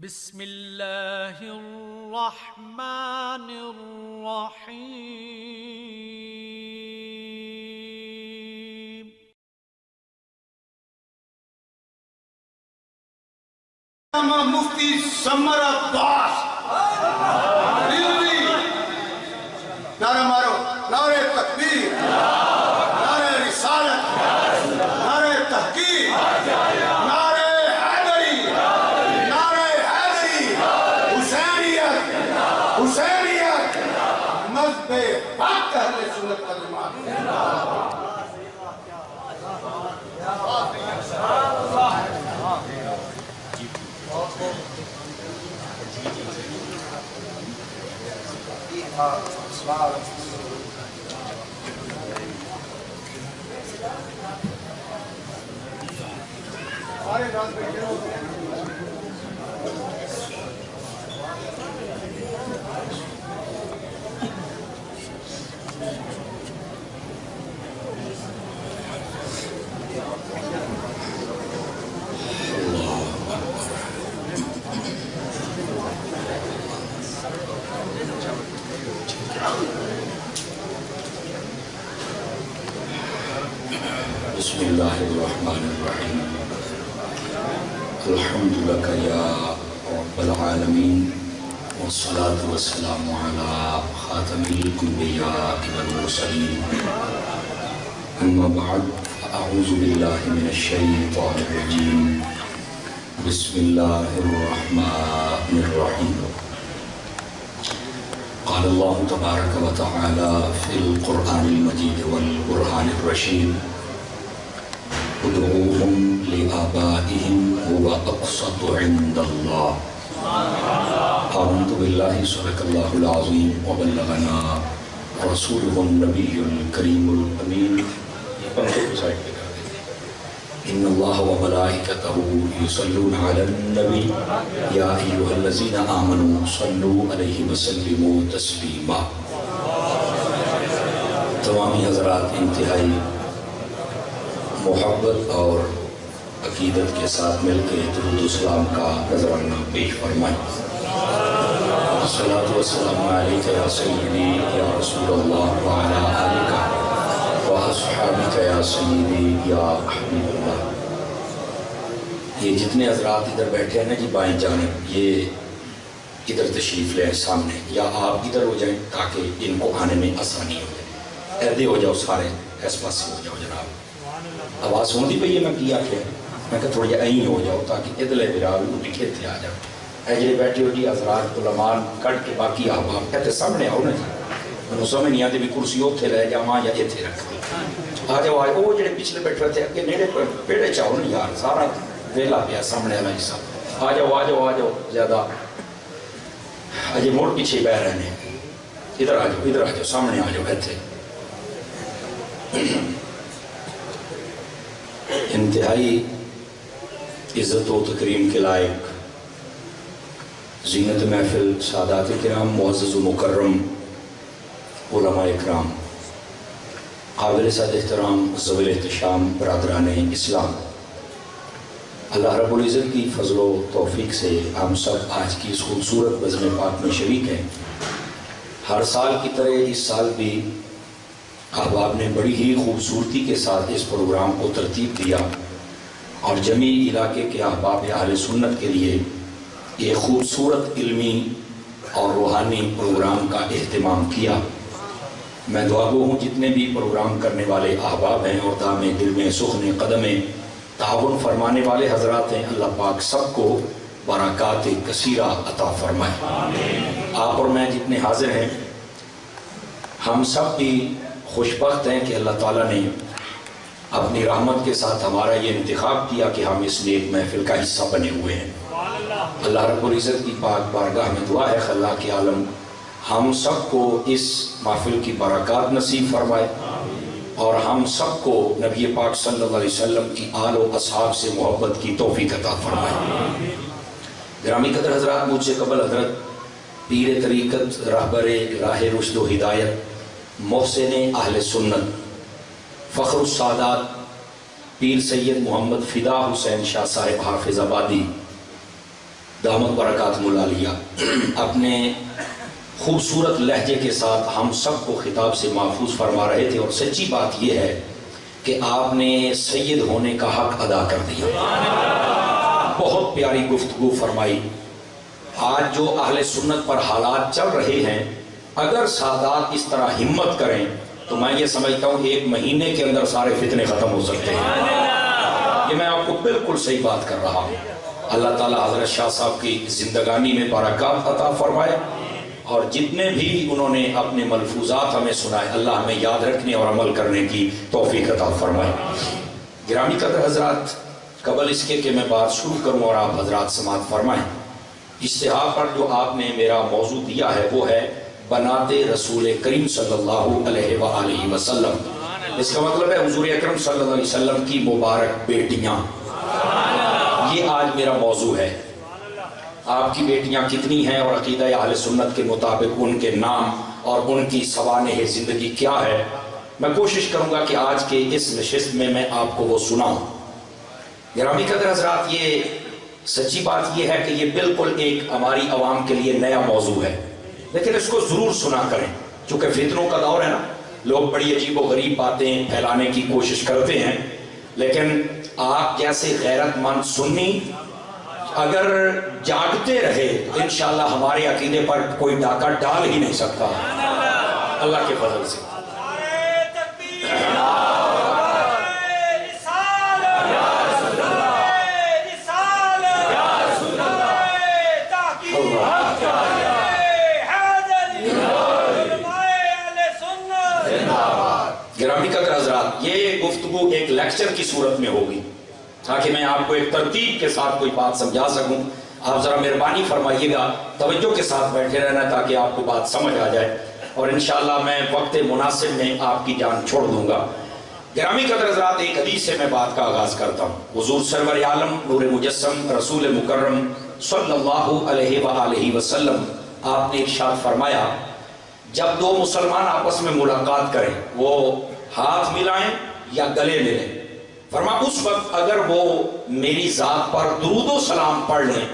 بسم اللہ الرحمن الرحیم مفتی سمر عباس نعرہ مارو، نعرہ تکبیر، نعرہ رسالت، نعرہ تحقیق، نعرہ حیدری، نعرہ حیدری، حسینیت، حسینیت، مذہب حق اہل سنت والجماعت۔ بسم اللہ الرحمن الرحیم الحمد لک یا رب العالمین والصلاة والسلام علی خاتم الانبیاء والمرسلین اما بعد اعوذ باللہ من الشیطان الرجیم بسم اللہ الرحمن الرحیم قال اللہ تبارک و تعالی فی القرآن المجید والقرآن الرشید ادعوهم لآبائهم هو أقسط عند الله آمنت بالله صدق الله العظيم وبلغنا رسوله النبي الكريم الأمين إن الله وملائكته يصلون على النبي يا أيها الذين آمنوا صلوا عليه وسلموا تسليما تمامی حضرات انتہائی محبت اور عقیدت کے ساتھ مل کے درود و سلام کا نذرانہ پیش فرمائیں۔ الصلاة والسلام علیک یا سیدی یا رسول اللہ وعلا آلک و اصحابک یا سیدی یا حبیب اللہ۔ یہ جتنے حضرات ادھر بیٹھے ہیں نا جی بائیں جانب، یہ ادھر تشریف لیں سامنے، یا آپ ادھر ہو جائیں تاکہ ان کو آنے میں آسانی ہو جائے۔ ایدے ہو جاؤ سارے، اس پاس سے ہو جاؤ جناب۔ آواز سن دی پئی ہے میں کیا کیا میں کہ تھوڑی این ہو جاؤ تاکہ ادلے براوی کو بھی کھیتے آ جاؤ۔ اے جی بیٹھے ہو جی حضرات علماء کٹ کے باقی احباب کہتے سامنے آؤ نا جی، میں سمجھ نہیں آتی بھی کرسی اتھے رہ جاواں یا اتھے رکھ دی۔ آ جاؤ آئے وہ جڑے پچھلے بیٹھے تھے اگے نیڑے پیڑے چاہو نا یار، سارا ویلا پیا سامنے والا حصہ۔ آ جاؤ آ جاؤ آ جاؤ، زیادہ اجے موڑ پیچھے بہ رہے ہیں، ادھر آ جاؤ ادھر آ جاؤ، سامنے آ جاؤ اتھے۔ انتہائی عزت و تکریم کے لائق زینت محفل سادات کرام، معزز و مکرم علماء اکرام، قابل صد احترام ذوی الاحتشام برادران اسلام، اللہ رب العزت کی فضل و توفیق سے ہم سب آج کی اس خوبصورت بزم پاک میں شریک ہیں۔ ہر سال کی طرح اس سال بھی احباب نے بڑی ہی خوبصورتی کے ساتھ اس پروگرام کو ترتیب دیا اور جمیع علاقے کے احباب اہل سنت کے لیے یہ خوبصورت علمی اور روحانی پروگرام کا اہتمام کیا۔ میں دعا گو ہوں جتنے بھی پروگرام کرنے والے احباب ہیں اور دام دل میں سخن قدم تعاون فرمانے والے حضرات ہیں، اللہ پاک سب کو برکات کثیرہ عطا فرمائے۔ آپ اور میں جتنے حاضر ہیں ہم سب بھی خوشبخت ہیں کہ اللہ تعالیٰ نے اپنی رحمت کے ساتھ ہمارا یہ انتخاب کیا کہ ہم اس نیک محفل کا حصہ بنے ہوئے ہیں۔ اللہ رب العزت کی پاک بارگاہ میں دعا ہے خلاق عالم ہم سب کو اس محفل کی برکات نصیب فرمائے اور ہم سب کو نبی پاک صلی اللہ علیہ وسلم کی آل و اصحاب سے محبت کی توفیق عطا فرمائے۔ گرامی قدر حضرات، مجھ سے قبل حضرت پیر طریقت، رہبر راہ رشد و ہدایت، محسن اہل سنت، فخر السادات پیر سید محمد فدا حسین شاہ صاحب حافظ آبادی دامت برکات العالیہ اپنے خوبصورت لہجے کے ساتھ ہم سب کو خطاب سے محفوظ فرما رہے تھے، اور سچی بات یہ ہے کہ آپ نے سید ہونے کا حق ادا کر دیا۔ بہت پیاری گفتگو فرمائی۔ آج جو اہل سنت پر حالات چل رہے ہیں، اگر سادات اس طرح ہمت کریں تو میں یہ سمجھتا ہوں کہ 1 مہینے کے اندر سارے فتنے ختم ہو سکتے ہیں۔ یہ میں آپ کو بالکل صحیح بات کر رہا ہوں۔ اللہ تعالیٰ حضرت شاہ صاحب کی زندگانی میں برکات عطا فرمائے، اور جتنے بھی انہوں نے اپنے ملفوظات ہمیں سنائے، اللہ ہمیں یاد رکھنے اور عمل کرنے کی توفیق عطا فرمائے۔ گرامی قدر حضرات، قبل اس کے کہ میں بات شروع کروں اور آپ حضرات سماعت فرمائیں، اشتہا پر جو آپ نے میرا موضوع دیا ہے وہ ہے بنات رسول کریم صلی اللہ علیہ وآلہ وسلم۔ اس کا مطلب ہے حضور اکرم صلی اللہ علیہ وسلم کی مبارک بیٹیاں۔ یہ آج میرا موضوع ہے۔ آپ کی بیٹیاں کتنی ہیں اور عقیدہ اہل سنت کے مطابق ان کے نام اور ان کی سوانح زندگی کیا ہے، میں کوشش کروں گا کہ آج کے اس نشست میں آپ کو وہ سناؤں۔ گرامی قدر حضرات، یہ سچی بات یہ ہے کہ یہ بالکل ایک ہماری عوام کے لیے نیا موضوع ہے، لیکن اس کو ضرور سنا کریں، چونکہ فتنوں کا دور ہے نا، لوگ بڑی عجیب و غریب باتیں پھیلانے کی کوشش کرتے ہیں، لیکن آپ جیسے غیرت مند سنی اگر جاگتے رہے تو انشاءاللہ ہمارے عقیدے پر کوئی ڈاکہ ڈال ہی نہیں سکتا، اللہ کے فضل سے۔ گرامی قدر حضرات، یہ گفتگو ایک لیکچر کی صورت میں ہوگی تاکہ میں آپ کو ایک ترتیب کے ساتھ کوئی بات سمجھا سکوں۔ آپ ذرا مہربانی فرمائیے گا، توجہ کے ساتھ بیٹھے رہنا تاکہ آپ کو بات سمجھ آ جائے، اور انشاءاللہ میں وقت مناسب میں آپ کی جان چھوڑ دوں گا۔ گرامی قدر حضرات، ایک حدیث سے میں بات کا آغاز کرتا ہوں۔ حضور سرور عالم نور مجسم رسول مکرم صلی اللہ علیہ وآلہ وسلم آپ نے ارشاد فرمایا، جب 2 مسلمان آپس میں ملاقات کریں، وہ ہاتھ ملائیں یا گلے ملیں، فرمایا اس وقت اگر وہ میری ذات پر درود و سلام پڑھ لیں،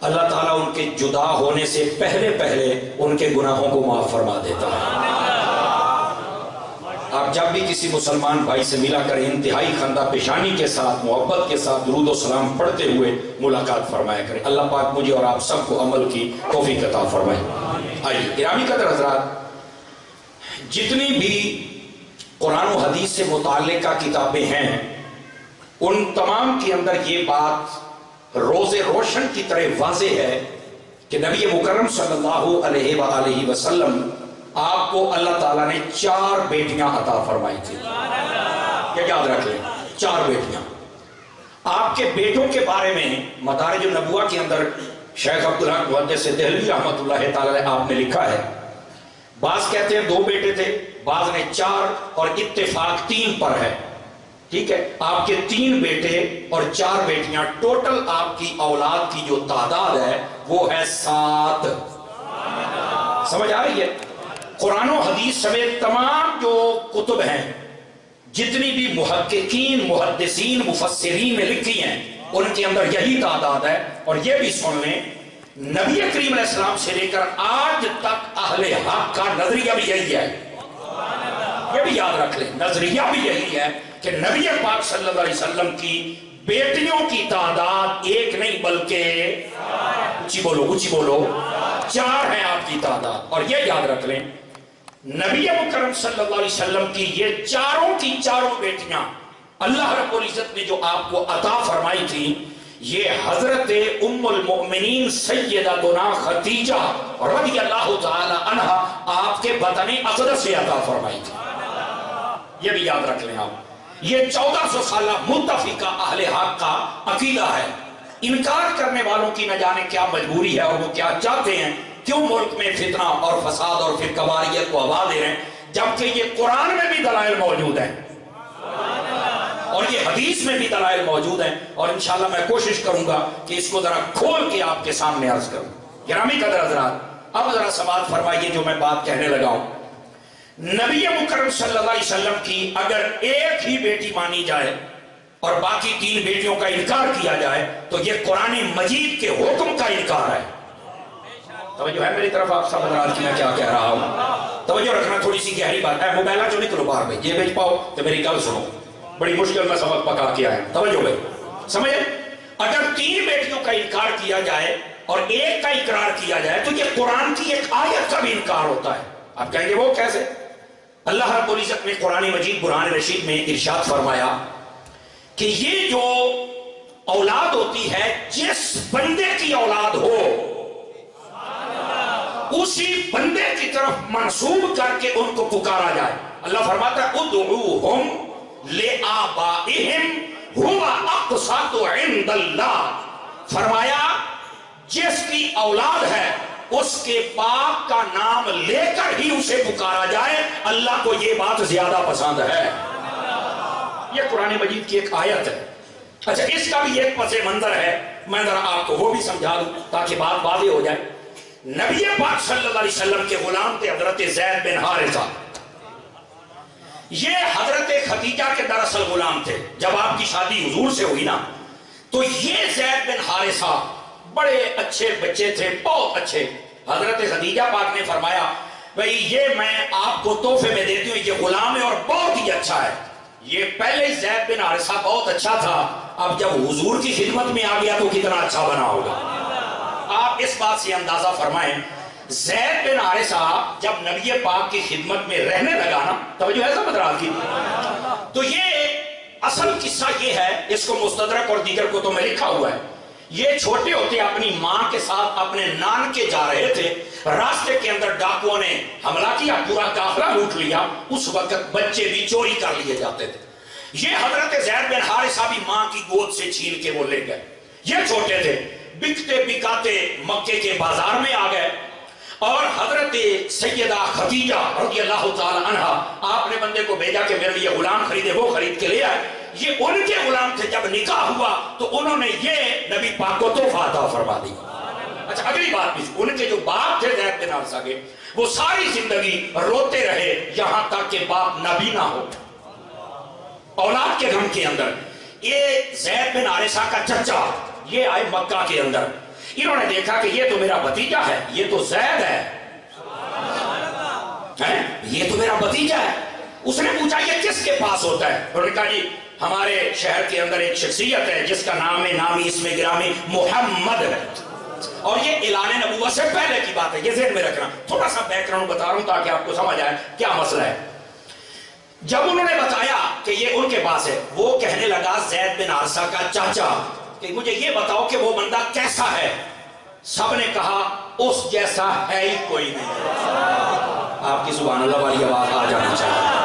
اللہ تعالیٰ ان کے جدا ہونے سے پہلے ان کے گناہوں کو معاف فرما دیتا ہے۔ آپ جب بھی کسی مسلمان بھائی سے ملا کر انتہائی خندہ پیشانی کے ساتھ، محبت کے ساتھ درود و سلام پڑھتے ہوئے ملاقات فرمایا کریں۔ اللہ پاک مجھے اور آپ سب کو عمل کی توفیق عطا فرمائے۔ آئیے گرامی قدر حضرات، جتنی بھی قرآن و حدیث سے متعلقہ کتابیں ہیں، ان تمام کے اندر یہ بات روز روشن کی طرح واضح ہے کہ نبی مکرم صلی اللہ علیہ وآلہ وسلم آپ کو اللہ تعالیٰ نے 4 بیٹیاں عطا فرمائی تھی۔ یہ یاد رکھ لیں، 4 بیٹیاں۔ آپ کے بیٹوں کے بارے میں مدارج النبوہ کے اندر شیخ عبدالحق محدث دہلوی رحمۃ اللہ تعالیٰ آپ نے لکھا ہے، بعض کہتے ہیں 2 بیٹے تھے، بعض نے 4، اور اتفاق 3 پر ہے۔ ٹھیک ہے، آپ کے 3 بیٹے اور 4 بیٹیاں، ٹوٹل آپ کی اولاد کی جو تعداد ہے وہ ہے 7۔ سمجھ آ رہی ہے؟ قرآن و حدیث سمیت تمام جو کتب ہیں، جتنی بھی محققین، محدثین، مفسرین نے لکھی ہیں، ان کے اندر یہی تعداد ہے۔ اور یہ بھی سن لیں، نبی کریم علیہ السلام سے لے کر آج تک اہل حق کا نظریہ بھی یہی ہے۔ یہ بھی یاد رکھ لیں، نظریہ بھی یہی ہے کہ نبی پاک صلی اللہ علیہ وسلم کی بیٹیوں کی تعداد 1 نہیں بلکہ اونچی بولو 4 ہیں آپ کی تعداد۔ اور یہ یاد رکھ لیں، نبی مکرم صلی اللہ علیہ وسلم کی یہ چاروں کی چاروں بیٹیاں اللہ رب العزت نے جو آپ کو عطا فرمائی تھی، یہ حضرت ام المؤمنین سیدتنا خدیجہ رضی اللہ تعالی عنہ آپ کے بطن اقدس سے عطا فرمائی تھی۔ یہ بھی یاد رکھ لیں آپ، یہ 1400 سالہ متفقہ اہل حق کا عقیدہ ہے۔ انکار کرنے والوں کی نہ جانے کیا مجبوری ہے اور وہ کیا چاہتے ہیں، کیوں ملک میں فتنہ اور فساد اور فرقہ واریت کو ہوا دے رہے ہیں، جبکہ یہ قرآن میں بھی دلائل موجود ہیں اور یہ حدیث میں بھی دلائل موجود ہیں۔ اور انشاءاللہ میں کوشش کروں گا کہ اس کو ذرا کھول کے آپ کے سامنے عرض کروں۔ گرامی قدر حضرات، اب ذرا سماعت فرمائیے جو میں بات کہنے لگا ہوں۔ نبی مکرم صلی اللہ علیہ وسلم کی اگر ایک ہی بیٹی مانی جائے اور باقی 3 بیٹیوں کا انکار کیا جائے تو یہ قرآن مجید کے حکم کا انکار ہے۔ توجہ ہے میری طرف؟ آپ سمجھ رہا کہ میں کیا کہہ رہا ہوں؟ توجہ رکھنا، تھوڑی سی گہری بات ہے۔ موبائلہ جو نکلو باہر بھائی، یہ بیچ پاؤ تو میری گل سنو، بڑی مشکل میں سبق پکا کے آیا۔ توجہ بھائی سمجھے، اگر 3 بیٹیوں کا انکار کیا جائے اور 1 کا اقرار کیا جائے تو یہ قرآن کی ایک آیت کا بھی انکار ہوتا ہے۔ آپ کہیں گے وہ کیسے؟ اللہ رب العزت نے قرآن مجید قرآن رشید میں ارشاد فرمایا کہ یہ جو اولاد ہوتی ہے، جس بندے کی اولاد ہو اسی بندے کی طرف منسوب کر کے ان کو پکارا جائے۔ اللہ فرماتا ہے ادعوہم لآبائہم هو اقسط عند اللہ، فرمایا جس کی اولاد ہے اس کے باپ کا نام لے کر ہی اسے پکارا جائے، اللہ کو یہ بات زیادہ پسند ہے۔ یہ قرآن مجید کی ایک آیت ہے۔ اچھا، اس کا بھی ایک پس منظر ہے، میں ذرا آپ کو وہ بھی سمجھا دوں تاکہ بات واضح ہو جائے۔ نبی پاک صلی اللہ علیہ وسلم کے غلام تھے حضرت زید بن حارثہ۔ یہ حضرت خدیجہ کے دراصل غلام تھے۔ جب آپ کی شادی حضور سے ہوئی نا تو یہ زید بن حارثہ بڑے اچھے بچے تھے، بہت اچھے۔ حضرت خدیجہ پاک نے فرمایا بھئی یہ میں آپ کو تحفے میں دیتی ہوں، یہ غلام ہے اور بہت ہی اچھا ہے۔ یہ پہلے ہی زید بن حارثہ بہت اچھا تھا، اب جب حضور کی خدمت میں آ گیا تو کتنا اچھا بنا ہوگا۔ آپ اس بات سے اندازہ فرمائیں، زید بن حارثہ جب نبی پاک کی خدمت میں رہنے لگا نا، توجہ ہے سمجھ رہا کی، تو یہ اصل قصہ یہ ہے، اس کو مستدرک اور دیگر کو تو میں لکھا ہوا ہے۔ یہ چھوٹے ہوتے اپنی ماں کے ساتھ اپنے نان کے جا رہے تھے، راستے کے اندر ڈاکوؤں نے حملہ کیا، پورا قافلہ لوٹ لیا۔ اس وقت بچے بھی چوری کر لیے جاتے تھے۔ یہ حضرت زید بن حارثہ بھی ماں کی گود سے چھین کے وہ لے گئے۔ یہ چھوٹے تھے، بکتے بکاتے مکے کے بازار میں آ گئے اور حضرت سیدہ خدیجہ رضی اللہ تعالی عنہ، آپ نے بندے کو بھیجا کہ میرے لیے غلام خریدے، وہ خرید کے لے آئے۔ یہ ان کے غلام تھے، جب نکاح ہوا تو انہوں نے یہ نبی پاک کو تحفہ عطا فرما دی۔ اچھا، اگلی بات بھی، ان کے جو باپ تھے زید بن حارثہ کے، وہ ساری زندگی روتے رہے یہاں تک کہ باپ نبی نہ ہو، اولاد کے غم کے اندر۔ یہ زید بن حارثہ کا چچا یہ آئے مکہ کے اندر، انہوں نے دیکھا کہ یہ تو میرا بھتیجا ہے، یہ تو زید ہے، یہ تو میرا بھتیجا ہے۔ اس نے پوچھا یہ کس کے پاس ہوتا ہے؟ انہوں نے کہا جی ہمارے شہر کے اندر ایک شخصیت ہے جس کا نام نامی اسم گرامی محمد ہے، اور یہ اعلان نبوت سے پہلے کی بات ہے، یہ ذہن میں رکھنا۔ تھوڑا سا بیک گراؤنڈ بتا رہا ہوں تاکہ آپ کو سمجھ آئے کیا مسئلہ ہے۔ جب انہوں نے بتایا کہ یہ ان کے پاس ہے، وہ کہنے لگا زید بن حارثہ کا چاچا کہ مجھے یہ بتاؤ کہ وہ بندہ کیسا ہے؟ سب نے کہا اس جیسا ہے ہی کوئی نہیں۔ آپ کی سبحان اللہ والی آواز آ جانا چاہیے۔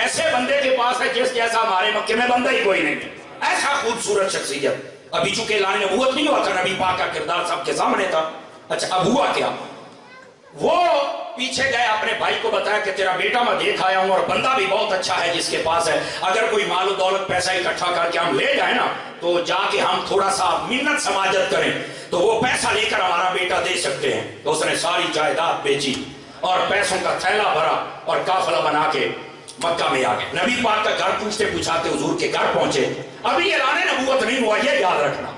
ایسے بندے کے پاس ہے جس جیسا ہمارے مکے میں بندہ ہی کوئی نہیں، ایسا خوبصورت شخصیت۔ ابھی چونکہ اعلان نبوت نہیں ہوا تھا، نبی پاک کا کردار سب کے سامنے تھا۔ اچھا، اب ہوا کیا؟ وہ پیچھے گئے، اپنے بھائی کو بتایا کہ تیرا بیٹا میں دیکھ آیا ہوں اور بندہ بھی بہت اچھا ہے جس کے پاس ہے، اگر کوئی مال و دولت پیسہ اکٹھا کر کے ہم لے جائیں نا تو جا کے ہم تھوڑا سا منت سماجت کریں تو وہ پیسہ لے کر ہمارا بیٹا دے سکتے ہیں۔ تو اس نے ساری جائیداد بیچی اور پیسوں کا تھیلا بھرا اور قافلہ بنا کے مکہ میں آ گئے۔ نبی پاک کا گھر پوچھتے پوچھاتے حضور کے گھر پہنچے۔ ابھی اعلان نبوت نہیں ہوا، یہ یاد رکھنا،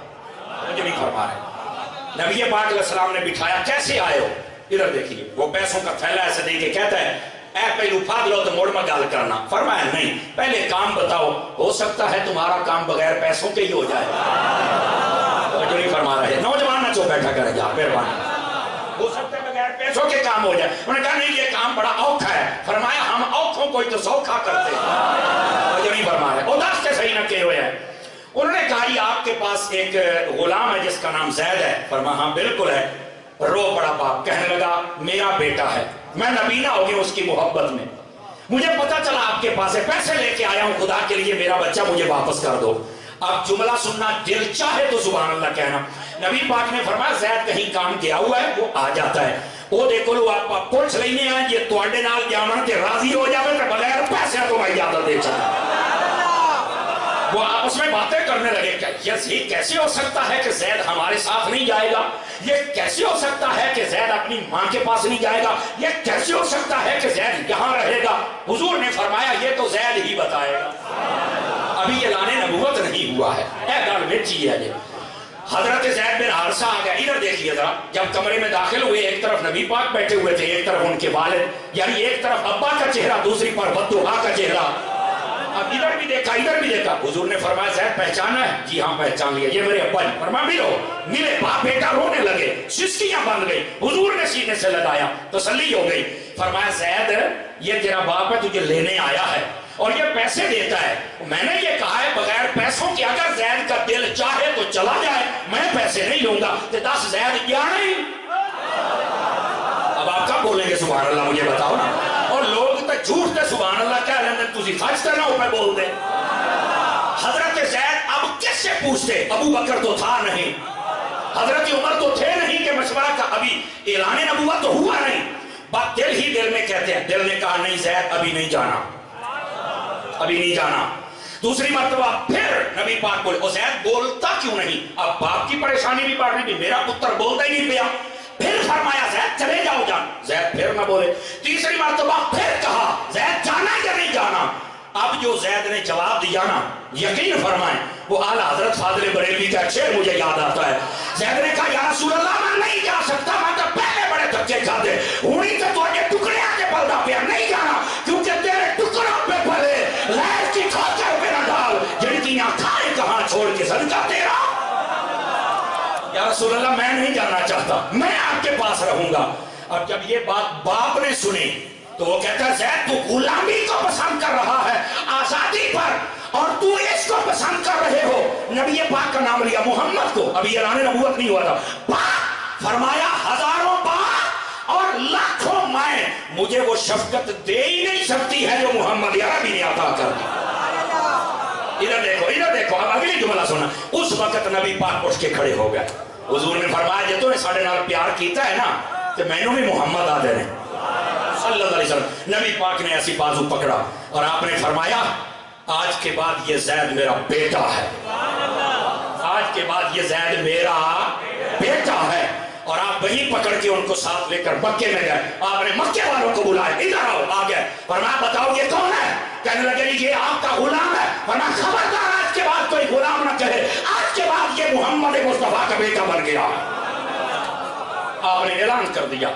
مجھے نہیں فرما رہے۔ نبی پاک علیہ السلام نے بٹھایا، کیسے آئے ہو؟ ادھر دیکھیے، وہ پیسوں کا تھیلا ایسے دے کے کہتا ہے اے پہلو پھاگ لو تو موڑ میں گال کرنا۔ فرمایا نہیں، پہلے کام بتاؤ، ہو سکتا ہے تمہارا کام بغیر پیسوں کے ہی ہو جائے۔ جو نہیں فرما رہے، نوجوان نہ چو بیٹھا کرے جا، مہربانی، ہو سکتا ہے بغیر پیسوں کے کام ہو جائے۔ انہوں نے کہا نہیں، یہ کام بڑا اوکھا ہے۔ فرمایا ہم اوکھوں کو ہی تو سوکھا کرتے ہیں۔ جو نہیں فرما رہے، اداس کے صحیح نہ کہے ہوئے ہیں۔ انہوں نے کہا یہ آپ کے پاس ایک غلام ہے جس کا نام زید ہے۔ فرمایا ہاں بالکل ہے۔ رو پڑا باپ، کہنے لگا میرا بیٹا ہے، میں نبینا ہو گیا اس کی محبت میں، مجھے پتا چلا آپ کے پاس ہے، پیسے لے کے آیا ہوں خدا کے لیے، میرا بچہ مجھے واپس کر دو۔ اب جملہ سننا، دل چاہے تو سبحان اللہ کہنا۔ نبی پاک نے فرمایا زید کہیں کام گیا ہوا ہے، وہ آ جاتا ہے، وہ دیکھو لو آپ پوچھ لینے ہیں یہ تواڈے نال جاون تے راضی ہو جاوے تے بغیر پیسے تو اجازت دے چلا۔ وہ آپس میں باتیں کرنے لگے کہ یہ کیسے ہو سکتا ہے کہ زید ہمارے ساتھ نہیں جائے گا، یہ کیسے ہو سکتا ہے کہ زید اپنی ماں کے پاس نہیں جائے گا، یہ کیسے ہو سکتا ہے کہ زید یہاں رہے گا۔ حضور نے فرمایا یہ تو زید ہی بتائے گا۔ ابھی اعلان نبوت نہیں ہوا ہے. اے گل وچی ہے جی. حضرت زید بن حارثہ آ گئے. ادھر دیکھیے ذرا, جب کمرے میں داخل ہوئے ایک طرف نبی پاک بیٹھے ہوئے تھے, ایک طرف ان کے والد, یعنی ایک طرف ابا کا چہرہ, دوسری پر بددعا کا چہرہ. اب ادھر بھی دیکھا ادھر بھی دیکھا. حضور نے فرمایا زید پہچانا ہے؟ جی ہاں پہچان لیا, یہ میرے ابا جی. فرمایا ملو. ملے, باپ بیٹا رونے لگے, سسکیاں بند گئی. حضور نے سینے سے لگایا, تسلی ہو گئی. فرمایا زید یہ تیرا باپ ہے, تجھے لینے آیا ہے اور یہ پیسے دیتا ہے. میں نے یہ کہا ہے بغیر پیسوں کے اگر زید کا دل چاہے تو چلا جائے, میں پیسے نہیں لوں گا. تو 10 زید کیا نہیں. اب آپ کب بولیں گے سبحان اللہ, مجھے بتاؤ نا. اور لوگ تو جھوٹ تے سبحان اللہ کہہ رہے ہیں, تجھے سچ کرنا ہو میں بول دے. حضرت زید اب کس سے پوچھتے؟ ابو بکر تو تھا نہیں, حضرت عمر تو تھے نہیں کہ مشورہ کا, ابھی اعلان نبوت تو ہوا نہیں. بات دل ہی دل میں کہتے ہیں. دل نے کہا نہیں زید ابھی نہیں جانا, ابھی نہیں جانا. دوسری مرتبہ پھر نبی پاک بولے, او زید بولتا کیوں نہیں؟ اب باپ کی پریشانی بھی بڑھ رہی, میرا پتر بولتا ہی نہیں پیا. پھر فرمایا زید چلے جاؤ جان. زید پھر نہ بولے. تیسری مرتبہ پھر کہا زید جانا یا نہیں جانا. اب جو زید نے جواب دیا نا, یقین فرمائیں وہ اعلی حضرت فاضل بریلوی کا شعر مجھے یاد آتا ہے. زید نے کہا یا رسول اللہ میں نہیں جا سکتا, میں تو پہلے بڑے دھکے کھاتے, ہونی تو تجھے ٹکڑے آگے پلدا پیا, نہیں جانا کیونکہ تیرے ٹکڑوں پہ پلے لہر کی کھوچر پہ نہ ڈال, جن کی آنکھیں کہاں چھوڑ کے صدقہ تیرا. یا رسول اللہ میں نہیں جانا چاہتا, میں آپ کے پاس رہوں گا. اب جب یہ بات باپ نے سنی تو وہ کہتا ہے زید تو غلامی کو پسند کر رہا ہے آزادی پر, اور تو اس کو پسند کر رہے ہو. نبی پاک کا نام لیا محمد کو, ابھی اعلان نبوت نہیں ہوا تھا. باپ فرمایا ہزاروں باپ اور لاکھوں مائیں مجھے وہ شفقت دے ہی نہیں سکتی ہے جو محمد عربی نے عطا کر دی. ادھر دیکھو ادھر دیکھو, اب اگلی جملہ سنا. اس وقت نبی پاک اٹھ کے کھڑے ہو گئے. حضور نے فرمایا جے تو نے ساڑھے نال پیار کیتا ہے نا تو میں نے بھی محمد آ دینے صلی اللہ علیہ وسلم. نبی پاک نے ایسی بازو پکڑا اور آپ نے فرمایا آج کے بعد یہ زید میرا بیٹا ہے, آج کے بعد یہ زید میرا بیٹا ہے. اور آپ وہیں پکڑ کے ان کو ساتھ لے کر مکے میں گئے. آپ نے مکے والوں کو بلایا, ادھر آؤ. آ گئے. فرمایا بتاؤ یہ کون ہے؟ کہنے لگے یہ آپ کا غلام ہے. فرمایا خبردار آج کے بعد کوئی غلام نہ کہے, آج کے بعد یہ محمد مصطفیٰ کا بیٹا بن گیا. آپ نے اعلان کر دیا.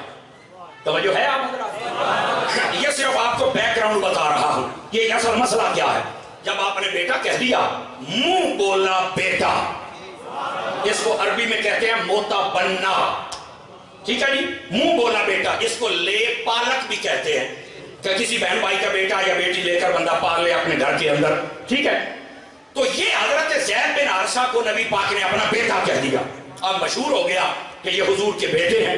توجہ ہے آپ حضرات؟ یہ صرف آپ کو بیک گراؤنڈ بتا رہا ہوں, یہ اصل مسئلہ کیا ہے. جب آپ نے بیٹا کہہ دیا, منہ بولا بیٹا, اس کو عربی میں کہتے ہیں موتا بننا, ٹھیک ہے جی, منہ بولا بیٹا. اس کو لے پالک بھی کہتے ہیں, کہ کسی بہن بھائی کا بیٹا یا بیٹی لے کر بندہ پال لے اپنے گھر کے اندر, ٹھیک ہے. تو یہ حضرت زید بن حارثہ کو نبی پاک نے اپنا بیٹا کہہ دیا. اب مشہور ہو گیا کہ یہ حضور کے بیٹے ہیں.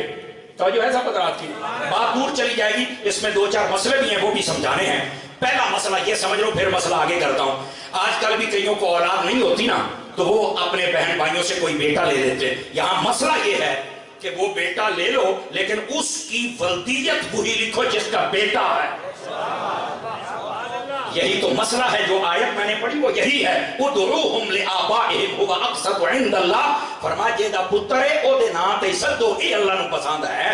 توجہ ہے صاحب حضرات کی, بات دور چلی جائے گی. اس میں 2-4 مسئلے بھی ہیں, وہ بھی سمجھانے ہیں. پہلا مسئلہ یہ سمجھ لو, پھر مسئلہ آگے کرتا ہوں. آج کل بھی کئیوں کو اولاد نہیں ہوتی نا, تو وہ اپنے بہن بھائیوں سے کوئی بیٹا لے لیتے. یہاں مسئلہ یہ ہے کہ وہ بیٹا لے لو لیکن اس کی ولدیت وہی لکھو جس کا بیٹا ہے. یہی تو مسئلہ ہے. جو آیت میں نے پڑھی وہ یہی ہے, ادعوہم لآبائہم هو اقسط عند اللہ. فرمایا جیدہ پتر ہے او دے نام تے سدو, اے اللہ نو پسند ہے.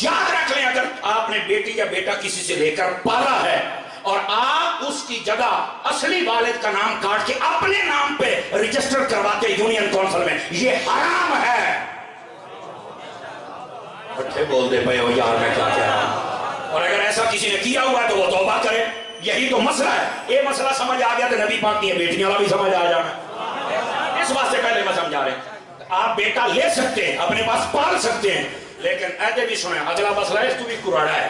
یاد رکھ لیں اگر آپ نے بیٹی یا بیٹا کسی سے لے کر پالا ہے اور آپ اس کی جگہ اصلی والد کا نام کاٹ کے اپنے نام پہ رجسٹر کرواتے یونین کونسل میں, یہ حرام ہے. اٹھے بول دے پے ہو یار میں کیا کہہ رہا ہوں. اور اگر ایسا کسی نے کیا ہوا ہے تو وہ توبہ کرے. یہی تو مسئلہ ہے. یہ مسئلہ سمجھ آ گیا تو نبی پاک کی بیٹیاں والا بھی سمجھ آ جانا. اس واسطے پہلے میں سمجھا رہے ہیں, آپ بیٹا لے سکتے ہیں, اپنے پاس پال سکتے ہیں, لیکن ایسے بھی سنیں اگلا مسئلہ ہے, اس تو بھی قرآن ہے.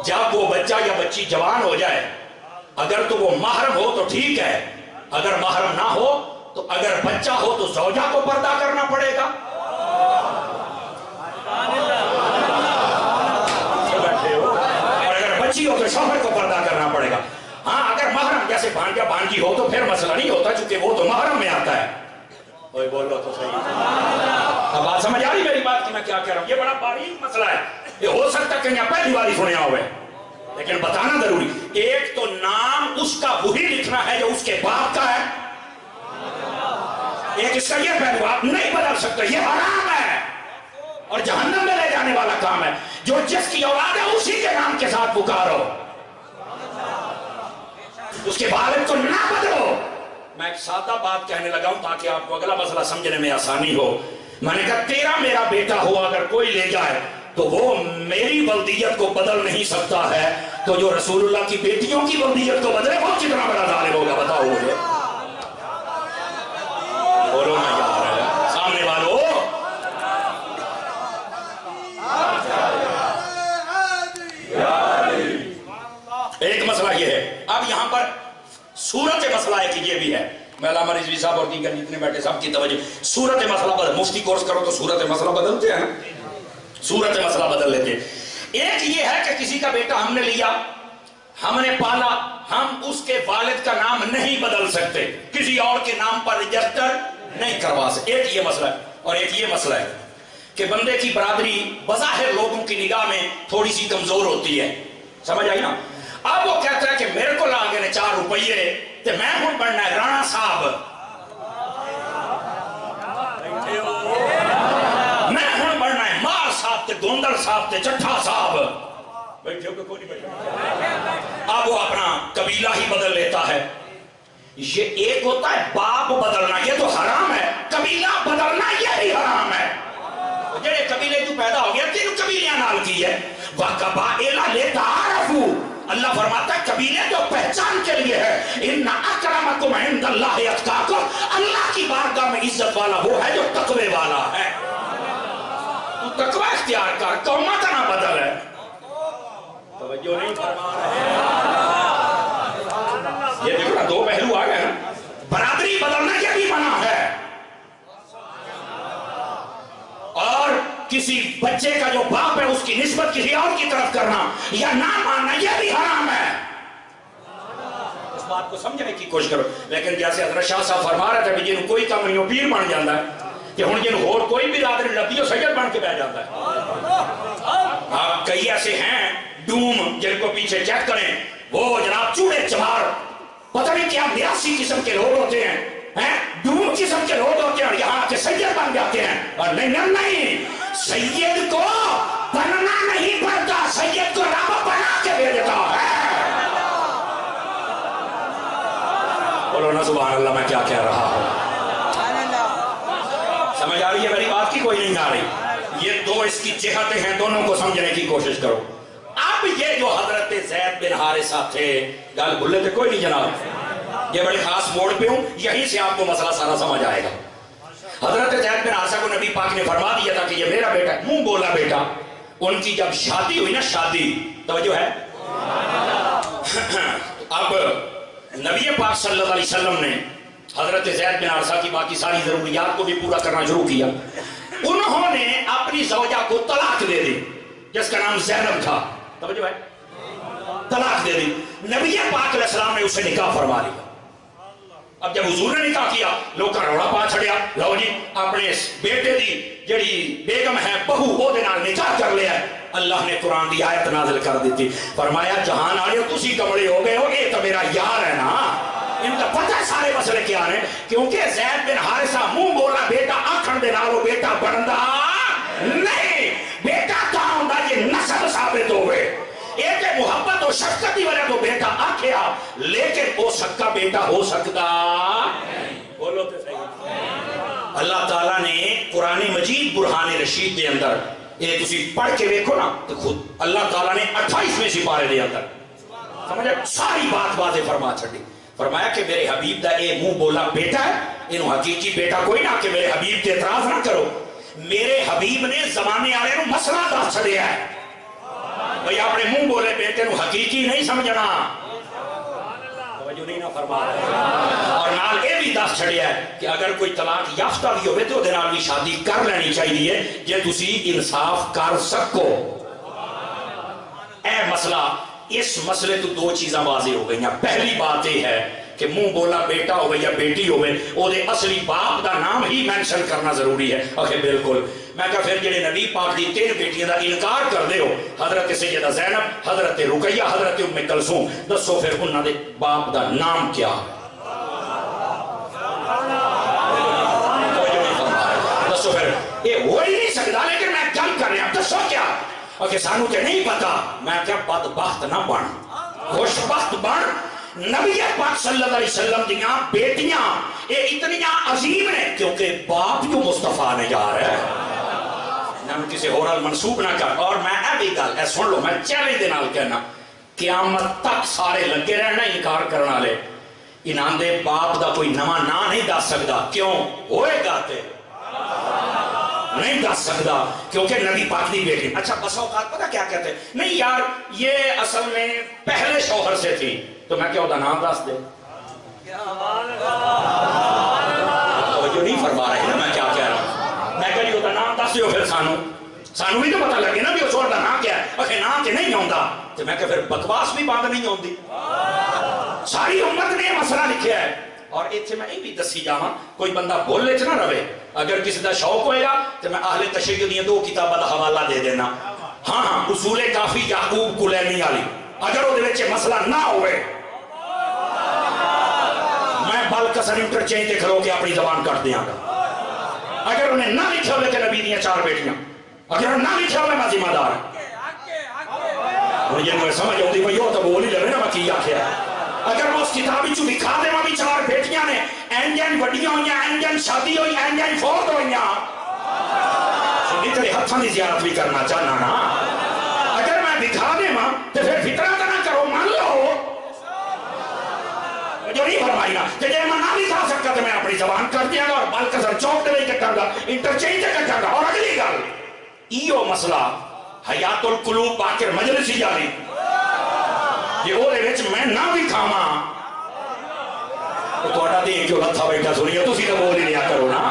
جب وہ بچہ یا بچی جوان ہو جائے, اگر تو وہ محرم ہو تو ٹھیک ہے, اگر محرم نہ ہو تو اگر بچہ ہو تو زوجہ کو پردہ کرنا پڑے گا. اور اگر بچی ہو تو شوہر کو پردہ کرنا پڑے گا. ہاں اگر محرم جیسے بھانجا بھانجی ہو تو پھر مسئلہ نہیں ہوتا, چونکہ وہ تو محرم میں آتا ہے. اوے بولو تو صحیح. اب بات سمجھ آ رہی میری بات کی میں کیا کہہ رہا ہوں؟ یہ بڑا باریک مسئلہ ہے. یہ ہو سکتا کہ یہاں پہلی باری سنیا ہوئے, لیکن بتانا ضروری. ایک تو نام اس کا وہی لکھنا ہے جو اس کے باپ کا ہے, ایک اس کا یہ پہلو آپ نہیں بدل سکتے. یہ حرام ہے اور جہنم میں لے جانے والا کام ہے. جو جس کی اولاد ہے اسی کے نام کے ساتھ پکارو. اس کے والد کو نہ بدلو. میں ایک سادہ بات کہنے لگا ہوں تاکہ آپ کو اگلا مسئلہ سمجھنے میں آسانی ہو. میں نے کہا تیرا میرا بیٹا ہوا اگر کوئی لے جائے تو وہ میری ولدیت کو بدل نہیں سکتا ہے, تو جو رسول اللہ کی بیٹیوں کی ولدیت کو بدلے وہ کتنا بڑا ظالم ہوگا بتاؤ. مجھے بولو نا یار سامنے والوں. ایک مسئلہ یہ ہے. اب یہاں پر صورت مسئلہ ہے کہ یہ بھی ہے. میں علامہ رضوی صاحب اور دیگر جتنے بیٹھے صاحب کی توجہ. صورت مسئلہ بدل, مفتی کورس کرو تو صورت مسئلہ بدلتے ہیں, صورت مسئلہ بدل لیتے ہیں. ایک یہ ہے کہ کسی کا بیٹا ہم نے لیا, ہم نے پالا, ہم اس کے والد کا نام نہیں بدل سکتے, کسی اور کے نام پر رجسٹر نہیں کروا سکتے. ایک یہ مسئلہ ہے. اور ایک یہ مسئلہ ہے کہ بندے کی برادری بظاہر لوگوں کی نگاہ میں تھوڑی سی کمزور ہوتی ہے, سمجھ آئی نا. اب وہ کہتا ہے کہ میرے کو لاگے نے 4 روپیے تے میں ہوں بننا ہے رانا صاحب, میں ہوں بننا ہے مار صاحب تے گوندل صاحب تے چٹھا صاحب. بیٹھے ہو کہ کوئی نہیں بیٹھے. اب وہ اپنا قبیلہ ہی بدل لیتا ہے. یہ ایک ہوتا ہے باپ بدلنا, یہ تو حرام ہے. قبیلہ بدلنا یہ بھی حرام ہے. جڑے قبیلے تو پیدا ہو گیا تین قبیلیاں نال کی ہے. وَقَبَائِلَ لِتَعَارَفُوا, اللہ فرماتا ہے قبیلے تو پہچان کے لیے ہے. اِنَّ أَكْرَمَكُمْ عِنْدَ اللَّهِ أَتْقَاكُمْ, اللہ کی بارگاہ میں عزت والا وہ ہے جو تقوی والا ہے. تو تقوی اختیار کر, قومت نہ بدل ہے. توجہ نہیں فرما رہے. یہ دیکھو نا 2 پہلو آ گئے نا. برادری بدلنا یہ بھی منع ہے, اور کسی بچے کا جو باپ ہے اس کی نسبت کسی اور کی طرف کرنا یا نہ ماننا یہ بھی حرام ہے. اس بات کو سمجھنے کی کوشش کرو. لیکن جیسے حضرت شاہ صاحب فرما رہے تھے جن کوئی کام نہیں پیر بن جاتا ہے کہ ہن جن اور کوئی بھی برادری لبی ہو سید بن کے بیٹھ جاتا ہے. آپ کئی ایسے ہیں ڈوم جن کو پیچھے چیک کریں, وہ جناب چوڑے چمار پتہ نہیں کیا 82 قسم کے لوگ ہوتے ہیں, ڈوم قسم کے لوگ ہوتے ہیں, اور یہاں کے سید بن جاتے ہیں. اور نہیں, سید کو بننا نہیں پڑتا, سید کو رب بنا کے بھیجتا ہے. بولو نا سبحان اللہ. میں کیا کہہ رہا ہوں, سمجھ آ رہی ہے میری بات کی؟ کوئی نہیں آ رہی. یہ 2 اس کی جہتیں ہیں, دونوں کو سمجھنے کی کوشش کرو. اب یہ جو حضرت زید بن حارثہ تھے, گل بھولے تھے کوئی نہیں جناب, یہ بڑے خاص موڑ پہ ہوں, یہیں سے آپ کو مسئلہ سارا سمجھ آئے گا. حضرت زید بن حارثہ کو نبی پاک نے فرما دیا تھا کہ یہ میرا بیٹا ہے, منہ بولا بیٹا. ان کی جب شادی ہوئی نا, شادی, توجہ ہے, اب نبی پاک صلی اللہ علیہ وسلم نے حضرت زید بن حارثہ کی باقی ساری ضروریات کو بھی پورا کرنا شروع کیا. انہوں نے اپنی زوجہ کو طلاق دے دی جس کا نام زینب تھا, توجہ ہے, طلاق دے دی. نبی پاک علیہ السلام نے اسے نکاح فرما لیا. اب جب حضور نے نکاح کیا, لوگ کا روڑا پا چھڑیا, لو جی اپنے بیٹے دی جڑی بیگم ہے بہو وہ دے نال نکاح کر لیا ہے. اللہ نے قرآن دی آیت نازل کر دی تھی, فرمایا جہان آنے تسی کمڑے ہو گئے ہو, یہ تو میرا یار ہے نا. ان کا پتہ ہے سارے مسئلے کیا ہیں, کیونکہ زید بن حارثہ منہ بولا بیٹا آکھن دے نالو بیٹا بندا نہیں. بیٹا کہاں ہوندا یہ نسب ثابت ہوئے, ایک محبت و شفقت کی وجہ تو بیٹا آکھیا, لیکن وہ سکا بیٹا ہو سکتا. بولو تے صحیح. اللہ تعالیٰ نے قرآن مجید برہان رشید کے اندر یہ تسی پڑھ کے دیکھو نا تو خود اللہ تعالیٰ نے 28ویں سپارے دے اندر سمجھے ساری بات واضح فرما چھڑی. فرمایا کہ میرے حبیب دا اے منہ بولا بیٹا ہے, انہوں حقیقی بیٹا کوئی نہ, کہ میرے حبیب تے اعتراض نہ کرو. میرے حبیب نے زمانے آلے نو مسئلہ دس چھڑیا ہے, بھئی اپنے منہ بولے بیٹے نو حقیقی نہیں سمجھنا. توجہ نہیں نہ فرما رہے. اور نال اے بھی دس چھڑیا ہے کہ اگر کوئی طلاق یافتہ بھی ہوئے تو دنال بھی شادی کر لینی چاہیے جے تسی انصاف کر سکو. اے مسئلہ, اس مسئلے تو 2 چیزاں واضح ہو گئی ہیں. پہلی بات یہ ہے کہ منہ بولا بیٹا ہوئے یا بیٹی ہوئے او دے اصلی باپ دا نام ہی مینشن کرنا ضروری ہے. اوکے بالکل. میں کہا پھر جڑے نبی پاک دی 3 بیٹیاں دا انکار کر دے ہو, حضرت سیدہ زینب, حضرت رقیہ, حضرت ام کلثوم, دسو پھر انہاں دے باپ دا نام کیا ہے؟ دسو پھر, یہ ہو ہی نہیں سکتا. لیکن میں گل کر رہا ہوں, دسو کیا؟ اوکے سانو تے نہیں پتا. میں کیا بدبخت نہ بن, خوش بخت بن. نبی پاک صلی اللہ علیہ وسلم دیاں بیٹیاں یہ اتنیاں عظیم نے کیونکہ باپ جو مصطفیٰ نے جا رہا ہے نہ کسی اور منسوب نہ کر. اور میں اے بھی گل سن لو میں چیلنج دے نال کہنا قیامت تک سارے لگے رہنا انکار کرنے والے انہاں دے باپ دا کوئی نواں نا نہیں دس سکتا. کیوں ہوئے گا تے نہیں دس سکتا کیونکہ نبی پاک دی بیٹی. اچھا بس اوقات پتہ کیا کہتے ہیں نہیں یار یہ اصل میں پہلے شوہر سے تھی تو میں کیا ہوتا نام دس دے جو نہیں فرما رہے نا میں کیا کہہ رہا ہوں. میں کہہ ہوتا نام دس دیو پھر سانو بھی تو پتہ لگے نا بھی اس شوہر دا نام کیا ہے. اکھے نام تے نہیں آندا تو میں کہ پھر بکواس بھی بند نہیں ہوندی. ساری امت نے مسئلہ لکھیا ہے. اور ایتھے میں یہ بھی دسی جاواں کوئی بندہ بولے چ نہ رہے اگر کسی دا شوق ہوئے گا تو میں اہل تشیع دیاں 2 کتاباں دا حوالہ دے دینا. ہاں اصول کافی یعقوب کلینی والی اگر وہ وچ مسئلہ نہ ہوئے میں بالکسر انٹرچینج تے کھلو کے اپنی زبان کٹ دیاں گا. اگر انہیں نہ لکھا ہوئے کہ نبی دیاں 4 بیٹیاں اگر نہ لکھا ہوئے میں ذمہ دار ہوں. یہ مجھے سمجھ آتی بھائی وہ تو بول ہی لگے نا میں کی آخیا. اگر وہ اس کتابی چو لکھا دے وہاں بھی 4 بیٹیاں نے اینجن وڈیاں ہوئیاں اینجن شادی ہوئی اینجن فوت ہوئیاں سنی تیرے ہتھاں دی زیارت بھی کرنا چاہنا نا. اگر میں دکھا دے ماں تو پھر فکرہ تو نہ کرو مان لو جو نہیں فرمائی نا کہ جب میں نہ دکھا سکتا تو میں اپنی زبان کر دیا گا اور بالکسر چوک دے نہیں کٹا گا انٹرچینج دے کٹا گا. اور اگلی گل ایو مسئلہ حیات القلوب باکر مجلسی جاری یہ وہ دے وچ میں نہ بھی کھاما تو توڑا دے جو لتھا بیٹھا سنیا تو سیدھا بول ہی لیا کرو نا.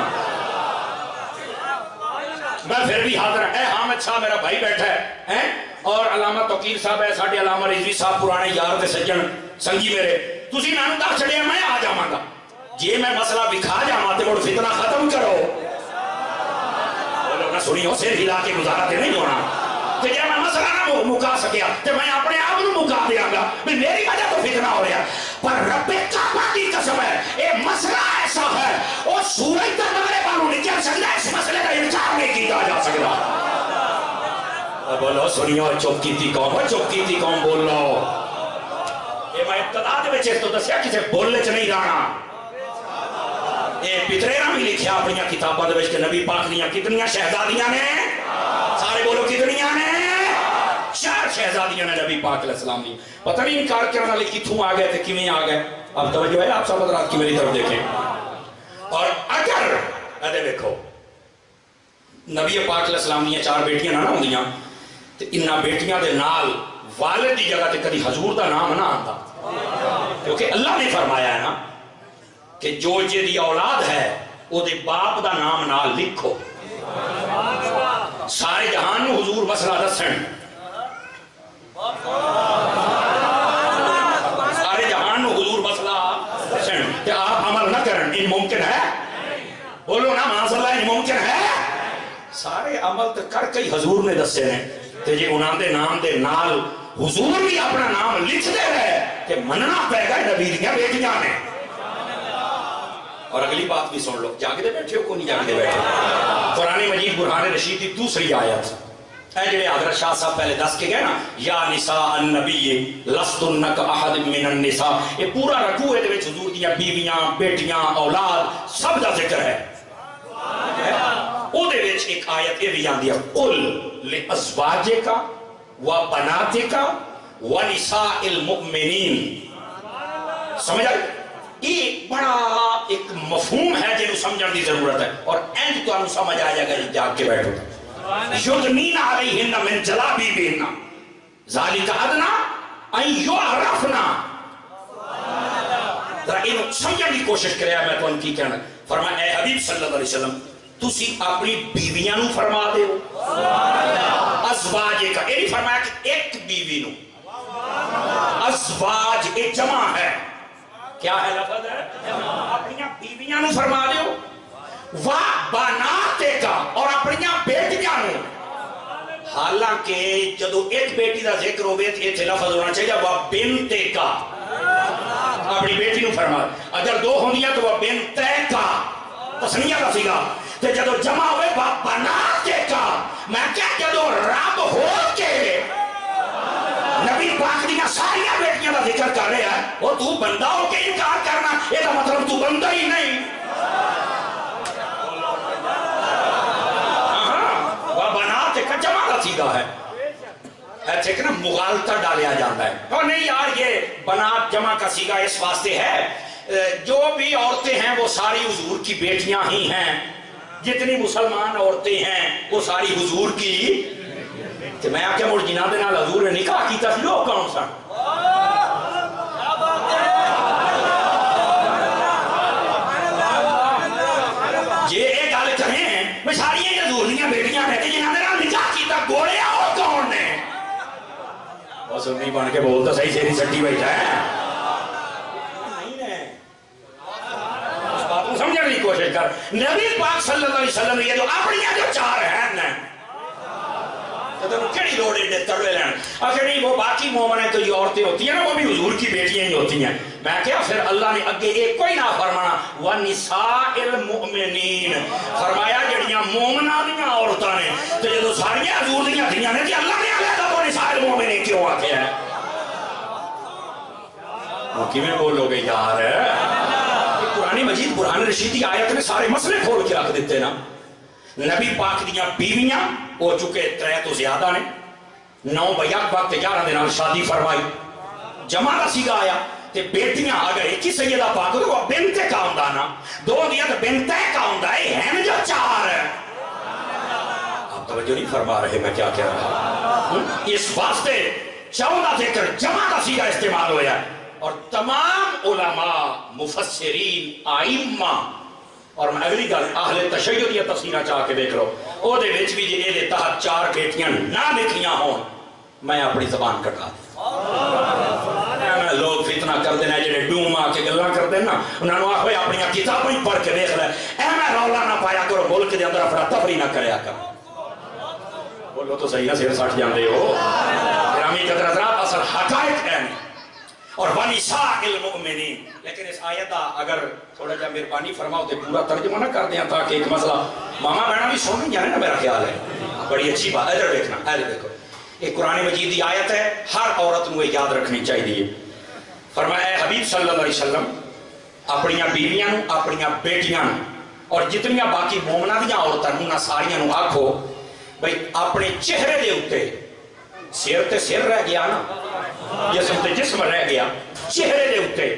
میں پھر بھی حاضر ہے حامد صاحب میرا بھائی بیٹھا ہے اور علامہ توقیر صاحب ہے ساڑھے علامہ رضوی صاحب پرانے یار تے سجن سنگی میرے تسی نانو دا چڑیا میں آ جاواں گا جے میں مسئلہ بکھا جاواں تے مڑ فتنہ ختم کرو بولو نہ سنیو سر ہلا کے گزارا تے نہیں ہونا کہ جب میں مسئلہ نہ مکا سکیا تو میں اپنے آپ نو مکا دیا گا بھی میری وجہ تو فتنہ ہو رہا. پر رب کعبہ کی قسم ہے یہ مسئلہ ایسا ہے وہ سورج تک میرے بالوں نکل سکتا ہے اس مسئلے کا انکار نہیں کیا جا سکتا. بولو سنیو چپ کیتی قوم بول لو یہ میں ابتدا دے وچ تو دسیا کسے بولنے چ نہیں رہنا. یہ پتریرا بھی لکھیا اپنی کتاباں دے وچ کہ نبی پاک دیاں کتنیاں شہزادیاں نے سارے بولو کتنیاں نے 4 شہزادیاں نے نبی پاک علیہ السلام دی. پتہ نہیں انکار کرنے والے کتھوں آ گئے تھے کیویں آ گئے. اب توجہ ہے آپ سب حضرات کی میری طرف دیکھیں. اور اگر ادے دیکھو نبی پاک علیہ السلام دی 4 بیٹیاں نہ ہوندیاں تے انہاں بیٹیاں دے نال والد دی جگہ تے کدی حضور دا نام نہ آندا کیونکہ اللہ نے فرمایا ہے نا کہ جو جیدی اولاد ہے او دے باپ دا نام نال لکھو. سارے جہان نو حضور مسئلہ دسن سارے جہان نو حضور مسئلہ دسن کہ آپ عمل نہ کرن ان ممکن ہے بولو نا معاذ اللہ ان ممکن ہے. سارے عمل تو کر کے حضور نے دسے ہیں تے جے انہاں دے نام دے نال حضور بھی اپنا نام لکھ دے رہے کہ مننا پے گا نبی دیاں بیٹیاں نے. اور اگلی بات بھی سن لو جاگدے بیٹھے ہو کو نہیں جاگدے بیٹھے. قرآن مجید برہان رشید کی 2 آیت اے جڑے حضرت شاہ صاحب پہلے دس کے گئے نا یا نساء النبی لستن کاحد من النساء یہ پورا رکوع ہے وچ حضور دیاں بیویاں بیٹیاں اولاد سب دا ذکر ہے. او دے وچ ایک آیت یہ بھی آندی ہے قل لازواجک و بناتک و نساء المؤمنین. سمجھ آئی یہ بڑا ایک مفہوم ہے جنہوں سمجھنے کی ضرورت ہے اور اینڈ تو انہوں سمجھ آ جائے گا جاگ کے بیٹھو یدنین علیہن من جلابیبہن ذالک ادنی ان یعرفن. ذرا انہوں سمجھنے کی کوشش کریا میں تو ان کی کہنا فرمایا اے حبیب صلی اللہ علیہ وسلم تسی اپنی بیویاں نو فرما دے ہو ازواج کا یہ نہیں فرمایا کہ ایک بیوی نو ازواج ایک جمع ہے کیا ہے لفظ ہے اپنی بیویاں نو فرما دے ہو وا بناتے کا اور اپنی بیٹیاں نو. حالانکہ جدو ایک بیٹی دا ذکر ہوئے تو یہ لفظ ہونا چاہیے وہ بنتے کا اپنی بیٹی نو فرما. اگر 2 ہوندیاں تو وہ بنتے کا تسنیہ کا سیگا کہ جدو جمع ہوئے وہ بناتے کا. میں کیا جدو رب ہو کے نبی پاک دیاں ساریاں بیٹیاں دا ذکر کر رہے ہیں وہ تو بندہ ہو کے انکار کرنا یہ تو مطلب تو بندہ ہی نہیں. وہ بنات کا جمع کا سیدھا ہے ایسے کہ نا مغالطہ ڈالیا جاتا ہے. اور نہیں یار یہ بنات جمع کا سیگا اس واسطے ہے جو بھی عورتیں ہیں وہ ساری حضور کی بیٹیاں ہی ہیں. جتنی مسلمان عورتیں ہیں وہ ساری حضور کی. کہ میں آکے مجھ جناب نال حضور نے نکاح کی تفلو کون سا یہ ایک گل کریں میں ساری حضور دیاں بیٹیاں رہتے جناب نال نکاح کی تک گوڑے اور کون نے وہ سنی بن کے بولتا صحیح سیری سٹی بیٹھا ہے سمجھنے کی کوشش کر. نبی پاک صلی اللہ علیہ وسلم یہ جو اپنی جو چار ہیں نا تو کیڑی لوڑ ہے تڑوے لین اگر نہیں وہ باقی مومن ہیں تو یہ عورتیں ہوتی ہیں نا وہ بھی حضور کی بیٹیاں ہی ہوتی ہیں. میں کیا پھر اللہ نے اگے ایک کوئی نہ فرمانا وَنِسَاءِ الْمُؤْمِنِينَ فرمایا جڑیاں مومنہ دیاں عورتاں نے تو جدو ساریاں حضور دیاں دھیاں نے کہ اللہ نے علیحدہ تو نساء المؤمنین کیوں آتے ہیں کی میں بولو گے یار قرآن مجید قرآن رشید کی آیت نے سارے مسئلے کھول کے رکھ دیتے نا. نبی پاک دیاں بیویاں ہو چکے 3 تو زیادہ نے 9 بیک وقت 11 دنال شادی فرمائی جمع کا سیگا آیا تے بیٹیاں اگر ایک ہی سیدہ پاک ہو تو وہ بنت کا ہوں نا 2 دیا تو بنت کا ہوں ہیں جو 4 ہے. آپ توجہ نہیں فرما رہے میں کیا کہہ رہا ہوں. اس واسطے 14 ذکر جمع کا سیگا استعمال ہویا ہے اور تمام علماء مفسرین آئمہ اور میں اگلی گل اہل تشیع یا تفسیرہ چاہ کے دیکھ لو او دے وچ بھی جے دے تحت 4 بیٹیاں نہ لکھیاں ہوں میں اپنی زبان کٹا دیں. لوگ فتنہ کر دینا جڑے ڈوم آ کے گلاں کر دینا انہاں نوں آکھو اپنی کتابیں پڑھ کے دیکھ لے ایویں رولا نہ پایا کرو ملک دے اندر افراتفری نہ کریا کرو. بولو تو صحیح نہ سر سٹ جاندے ہو گرامی قدر حضرات اصل حقائق ہے اور وَنِسَاءِ الْمُؤْمِنِينَ. لیکن اس آیت اگر تھوڑا جا مہربانی فرماؤ تے پورا ترجمہ نہ کر دیا تاکہ ایک مسئلہ ماما بہنا بھی سن نہیں جانے نا میرا خیال ہے بڑی اچھی بات. ادھر دیکھنا ادھر دیکھو ایک قرآن مجید کی آیت ہے ہر عورت نو یاد رکھنی چاہیے. فرمایا اے حبیب صلی اللہ علیہ وسلم اپنی بیویاں اپنی بیٹیاں اور جتنی باقی مومنہ دیاں عورتاں نہ ساریاں نو آکھو بھئی اپنے چہرے دے اتے سر تے سر رہ گیا نا جسم تے جسم رہ گیا چہرے دے اتے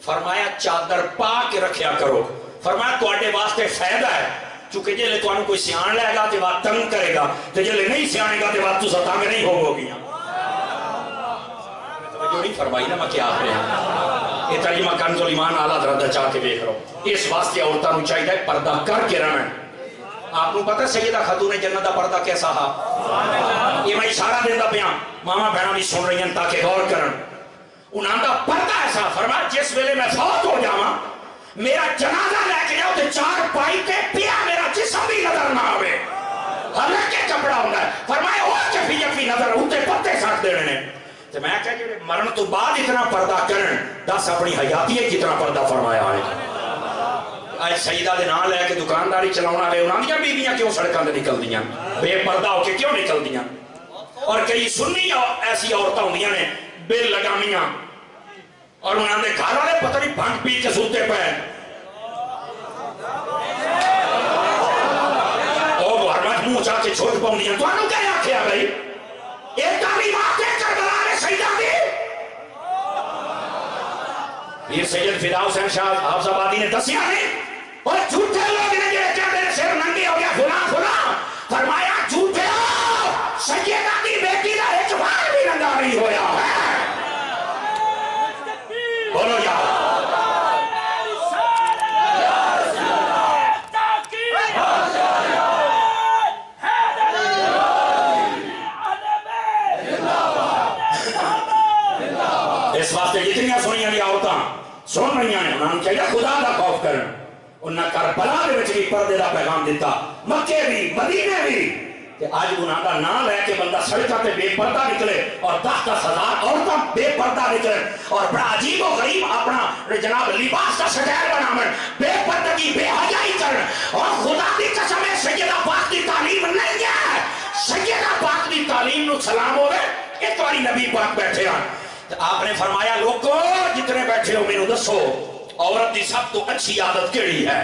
فرمایا چادر پا کے رکھیا کرو. فرمایا تواڈے واسطے فائدہ ہے چونکہ جے لے تو کوئی سیان لے گا تے بات تنگ کرے گا تے جے لے نہیں سیانے گا تے بات تو تنگ نہیں ہو گیا. توجہ نہیں فرمائی نا میں کیا کہہ رہا ہوں. یہ ترجمہ کنز الایمان اعلیٰ حضرت چاہ کے دیکھ رہو. اس واسطے عورتوں کو چاہیے پردہ کر کے رہنا. آپ کو پتہ سیدہ خاتون جنت دا پردہ کیسا ہا یہ میں اشارہ دیتا پیا ماما بہنا بھی سن رہی ہیں تاکہ غور کرن. انہاں دا پردہ ایسا فرمایا جس ویلے میں فوت ہو جاواں میرا جنازہ لے کے جاؤ تے 4 پائی تے پیا میرا جسم بھی نظر نہ آوے ہلکے کپڑا ہوندا ہے. فرمایا او جفی جفی نظر ہوتے پتے سٹ دینے نے. تے میں کہا جڑے مرن تو بعد اتنا پردہ کرن دس اپنی حیاتی ہے جتنا پردہ فرمایا ہے. آج سیدہ دے نام لے کے دکانداری چلاونا ہے انہاں دیاں بیویاں کیوں سڑکاں تے نکل دیاں بے پردہ ہو کے کیوں نکل دیاں. اور کئی سنی ایسی عورتاں ہوندیاں نے بے لگامیاں اور انہاں دے گھر والے پتہ نہیں بھنگ پی کے سوتے پے او گھر میں منہ چا کے چھوٹ پاؤندیاں تو انہوں کیا آکھیا بھائی ایک تعلیمات ہے کربلا نے سیدہ دی. پیر سید فدا حسین شاہ حافظ آبادی نے دسیا نہیں اور جھوٹے لوگ نے جو کیا میرے سر ننگے ہو گیا فلاں فلاں فرمایا جھوٹے ہو سیدہ دی بیٹی کا ایک بار بھی ننگا نہیں ہویا ہے. بولو یا اس واسطے جتنی سنیاں دی عورتاں سن رہی ہیں انہوں نے چاہیے خدا کا خوف کرن. انہاں کربلا دے وچ بھی پردے دا پیغام دیتا مکے بھی مدینے بھی کہ آج انہاں دا نام لے کے بندہ سڑکاں تے بے پردہ نکلے اور 10,000 عورتاں بے پردہ نکلے اور بڑا عجیب و غریب اپنا جناب لباس کا سٹائل بناون بے پردگی بے حیائی کرن. اور خدا دی قسم ہے سیدہ پاک دی تعلیم نہیں ہے. سیدہ پاک دی تعلیم نو سلام ہوے ایک باری نبی پاک بیٹھے ہیں آپ نے فرمایا لوگوں جتنے بیٹھے ہو میرے دسو عورت کی سب تو اچھی عادت کیڑی ہے؟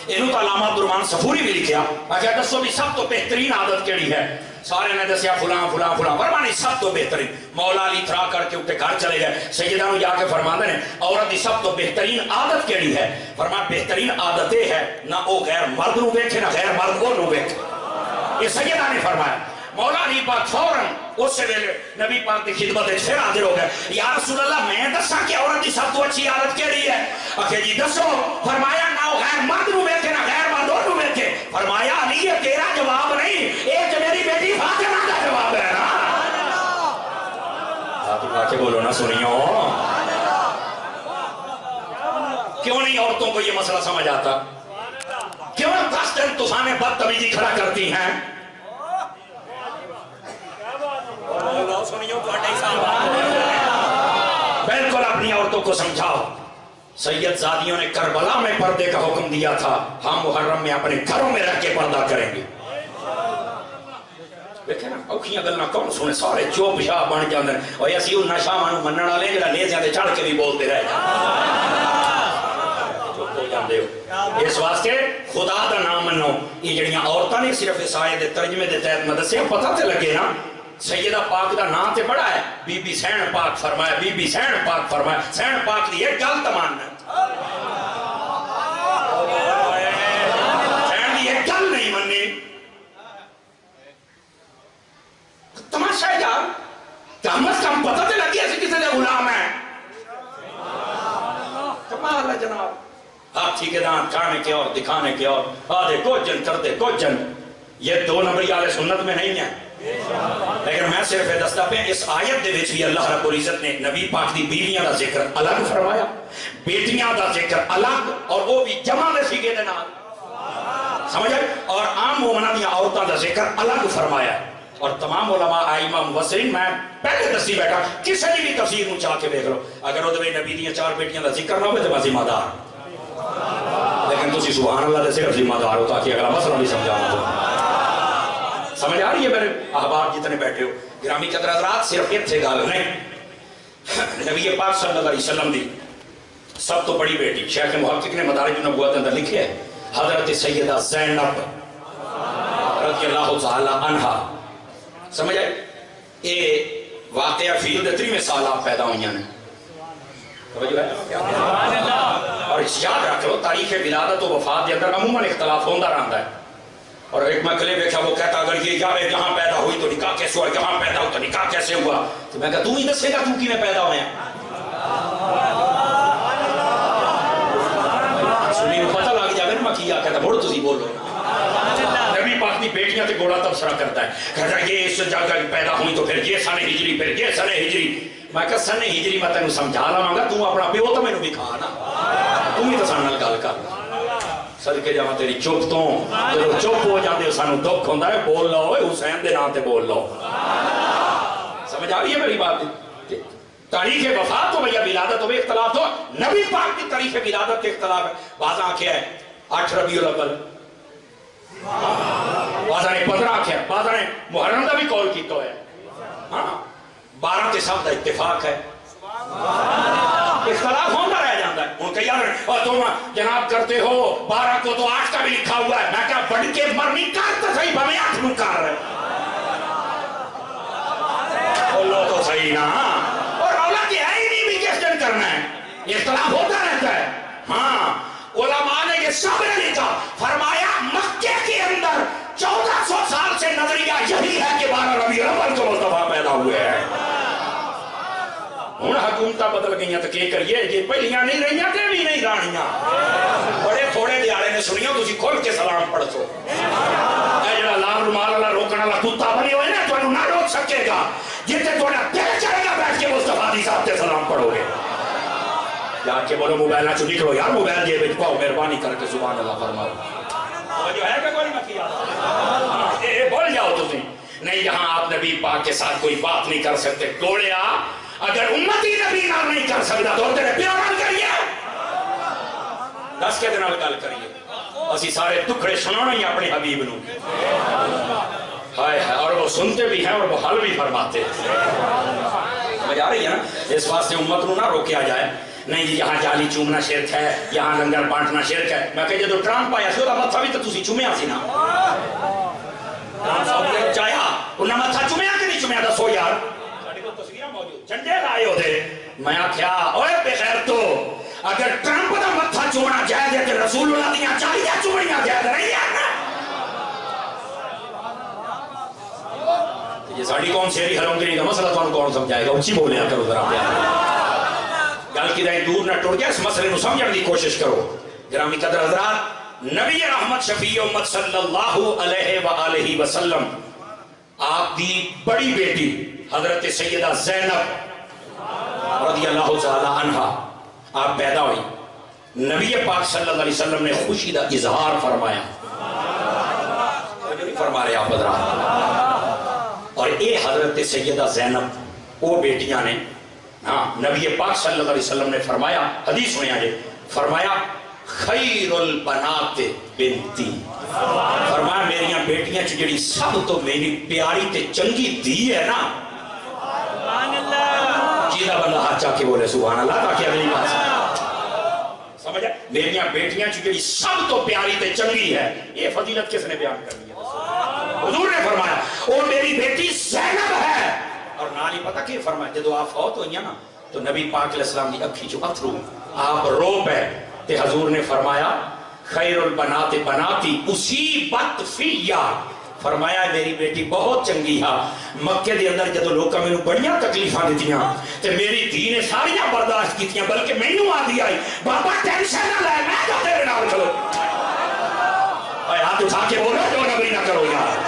انہوں تو علامہ عبدالرحمن صفوری بھی لکھیا اگر دسو بھی سب تو بہترین عادت کیڑی ہے؟ سارے نے دسیا فلاں فلاں فلاں، فرمانے سب تو بہترین۔ مولا علی تھرا کر کے اٹھے گھر چلے گئے، سیدہ نو جا کے فرماندے نے عورت دی سب تو بہترین عادت کیڑی ہے؟ فرمایا بہترین عادت یہ ہے نہ او غیر مرد نو ویکھے نہ غیر مرد کو نو ویکھے۔ یہ سیدہ نے فرمایا۔ مولا علی پاک فوراً اس سے نبی پاک کی خدمت پھر حاضر ہو گئے، یا رسول اللہ میں دساں کہ عورت کی سب تو اچھی عادت کیڑی ہے؟ اکھے جی دسو۔ فرمایا نہ غیر مرد نو ویکھے نہ غیر مرد نو ویکھے۔ فرمایا علی یہ تیرا جواب نہیں، یہ جو میری بیٹی فاطمہ کا جواب ہے نا۔ آپ اٹھا کے بولو نا سنیو، کیوں نہیں عورتوں کو یہ مسئلہ سمجھ آتا؟ کیوں 10 دن طوفان بدتمیزی کھڑا کرتی ہیں؟ بالکل اپنی عورتوں کو سمجھاؤ۔ سید زادیوں نے کربلا میں پردے کا حکم دیا تھا، ہم محرم میں اپنے گھروں میں رہ کے پردہ کریں گے۔ دیکھیں نا اوکھیاں گلنا کون سنے، سارے چوپ شاہ بن جاندے ہیں، اور اسی انہاں شاہ مانو منن والے جڑا نیزیاں تے چڑھ کے بھی بولتے رہ جاندے ہو۔ اس واسطے خدا دا نام منو۔ یہ جڑیاں عورتاں نے صرف اس آیت دے ترجمے دے تحت مدرسے پتہ تے لگے نا، سیدہ پاک دا نام تے بڑا ہے، بی بی سین پاک فرمایا، بی بی سین پاک فرمایا، سین پاک دی ایک گل تماننا سین دی ایک گل نہیں مننی۔ تماشا ہے یار، کم از کم پتہ تے لگی ایسے کسی دے غلام ہے۔ کمال ہے جناب، ہاتھی کے دانت کھانے کے اور دکھانے کے اور آدھے کچھ جن کرتے کچھ جن، یہ 2 نمبری اہل سنت میں نہیں ہے۔ لیکن میں صرف دستا پہ اس آیت دے وچ بھی اللہ رب العزت نے نبی پاک دی بیویاں دا ذکر الگ فرمایا، بیٹیاں دا ذکر الگ، اور وہ بھی جمع دے سیگے دے نال، سمجھ آئے؟ اور عام مومنہ دیا عورتاں دا ذکر الگ فرمایا۔ اور تمام علماء ائمہ مفسرین، میں پہلے دسی بیٹھا کسی بھی تفسیر نو چاہ کے دیکھ لو، اگر وہ دے نبی دیاں 4 بیٹیاں دا ذکر نہ ہوئے تو میں ذمہ دار، لیکن تسی سبحان اللہ دے صرف ذمہ دار ہو تاکہ اگلا مسئلہ بھی سمجھانا ہو۔ سمجھ آ رہی ہے میرے احباب جتنے بیٹھے ہو؟ گرامی قدر حضرات، صرف اتنے گل نہیں، نبی پاک صلی اللہ علیہ وسلم دی سب تو بڑی بیٹی شیخ محقق نے مدارج النبوت اندر لکھے ہے حضرت سیدہ زینب رضی اللہ تعالی عنہا، سمجھ آئے؟ یہ واقعہ فیل 3 سال آپ پیدا ہوئی ہیں، توجہ ہے؟ اور یاد رکھ لو تاریخ ولادت و وفات کے اندر عموماً اختلاف ہوتا رہتا ہے، اور ایک میں کلے دیکھا وہ کہتا اگر یہ جاوے جہاں پیدا ہوئی تو نکاح کیسے ہوا، جہاں پیدا ہو تو نکاح کیسے ہوا؟ تو میں کہا تو ہی دسے گا تو کی میں پیدا ہوئے ہیں؟ سنی کو پتہ لگ جائے میں کیا کہتا بڑھ تسی بول رہے نبی پاک دی بیٹیاں تے گوڑا تبصرہ کرتا ہے، کہتا ہے یہ اس جگہ پیدا ہوئی تو پھر یہ سن ہجری، پھر یہ سن ہجری۔ میں کہا سن ہجری میں تینوں سمجھا رہا ہوں گا، تو اپنا پیو تو میں نے بھی کھا نا، تم ہی تو سن نال گل کر صدقے جاواں تیری چپ تو، جب چپ ہو جاندے ہو سانو دکھ ہوندا ہے، بول لو حسین دے نام تے بول لو۔ سمجھ آ رہی ہے میری بات؟ تاریخ وفات ہو یا ولادت ہو اختلاف ہو، نبی پاک کی تاریخ ولادت کے اختلاف ہے۔ بعض آنکھیں ہے 8 ربیع الاول، بعض نے 15 آنکھیں، بعض نے محرم دا بھی قول کیتا ہے، ہاں 12 تے سب دا اتفاق ہے، اختلاف ہوتا رہ جاتا ہے۔ ان کا یار اور تم جناب کرتے ہو 12 کو تو 8 کا بھی لکھا ہوا ہے، میں کہا بڑھ کے مرنی کر تو صحیح بھمیں 8 نو کر رہے بولو تو صحیح نا، اور اولاد ہے ہی نہیں بھی کس دن کرنا ہے، اختلاف ہوتا رہتا ہے۔ ہاں علماء نے یہ سب نے لکھا، فرمایا مکے کے اندر 1400 سال سے نظریہ یہی ہے کہ 12 ربیع الاول کو مصطفیٰ پیدا ہوئے ہیں۔ ہوں حکومتاں بدل گئیاں تو کی کریے، یہ پہلیاں نہیں رہیاں تے بھی نہیں رانیاں، بڑے تھوڑے دیارے نے سنیو تسی کھول کے سلام پڑھ سو۔ اے جڑا لال رومال والا روکن والا کتا بنے ہوئے نا تانوں نہ روک سکے گا، جتنے تھوڑا دل چڑھے گا بیٹھ کے مصطفیٰ دی صاحب تے سلام پڑھو گے۔ جا کے بولو موبائل نہ چو نکلو یار، موبائل جیب وچ پاؤ، مہربانی کر کے سبحان اللہ فرماؤ۔ جو ہے کہ کوئی مت کیا اے بول جاؤ تسی نہیں، یہاں آپ نبی پاک کے ساتھ کوئی بات نہیں کر سکتے۔ کوڑیا اگر امتی نبی نال نہیں کر سکتا تو تیرے پیو نال کریے، دس کے نال گل کریے، اسی سارے ٹکڑے سنانا ہی اپنے حبیب نو، ہائے اور وہ سنتے بھی ہیں اور وہ حل بھی فرماتے ہیں۔ جا رہی ہے نا، اس واسطے امت نو نہ روکیا جائے نہیں جی یہاں جالی چومنا شرک ہے، یہاں لنگر بانٹنا شرک ہے. میں کہ جدو ٹرمپ آیا سی وہ متھا بھی تو تسی چومیا سی نا. سعودی عرب چاہیا انہیں متھا چومیا کہ نہیں چومیا دسو یار. ساڈے کول تصویراں موجود جھنڈے لائے ہوتے. میں آکھیا اوے بے غیر تو اگر ٹرمپ دا متھا چومنا جائز ہے تو رسول اللہ دیاں چالیاں چومنیاں جائز نہیں ہے. یہ ساڑی قوم شہری حرم گری کا مسئلہ تو کون سمجھائے گا؟ اچھی بولیا کرو ذرا پیار گل کی دائیں دور نہ ٹوٹ گیا. اس مسئلے کو سمجھنے کی کوشش کرو. گرامی قدر حضرات، نبی رحمت شفیع امت صلی اللہ علیہ وآلہ وسلم آپ دی بڑی بیٹی حضرت سیدہ زینب رضی اللہ تعالی عنہ آپ پیدا ہوئی. نبی پاک صلی اللہ علیہ وسلم نے خوشی دا اظہار فرمایا. فرما رہے آپ حضرات. اور اے حضرت سیدہ زینب وہ بیٹیاں نے نبی پاک صلی اللہ علیہ وسلم نے فرمایا، حدیث سنیا جے، فرمایا خیر البنات بنتی. فرمایا میریاں بیٹیاں جڑی سب تو میری پیاری تے چنگی دی ہے نا. جیدہ بندہ ہاتھ چاہ کے بولے سبحان اللہ تاکہ اگلی بات سمجھا. میریاں بیٹیاں جڑی سب تو پیاری تے چنگی ہے. یہ فضیلت کس نے بیان کر دی ہے؟ حضور نے فرمایا وہ میری بیٹی زینب ہے. اور نال ہی پتہ کہ فرمایا جدو آپ فوت ہوئی ہیں نا تو نبی پاک علیہ السلام دی اکھی چو اتھرو آپ رو پے تے حضور نے فرمایا خیر البنات بناتی اصیبت فیہ. فرمایا میری بیٹی بہت چنگی ہے. مکے دے اندر جدو لوکاں میں بڑیاں تکلیفاں دیتیاں تے میری دھی نے ساریاں برداشت کیتیاں بلکہ مینوں آدھی آئی بابا ٹینشن نہ لے میں جو تیرے نال چلو. اے ہاتھ اٹھا کے بولو جو نبی نہ کرو یار.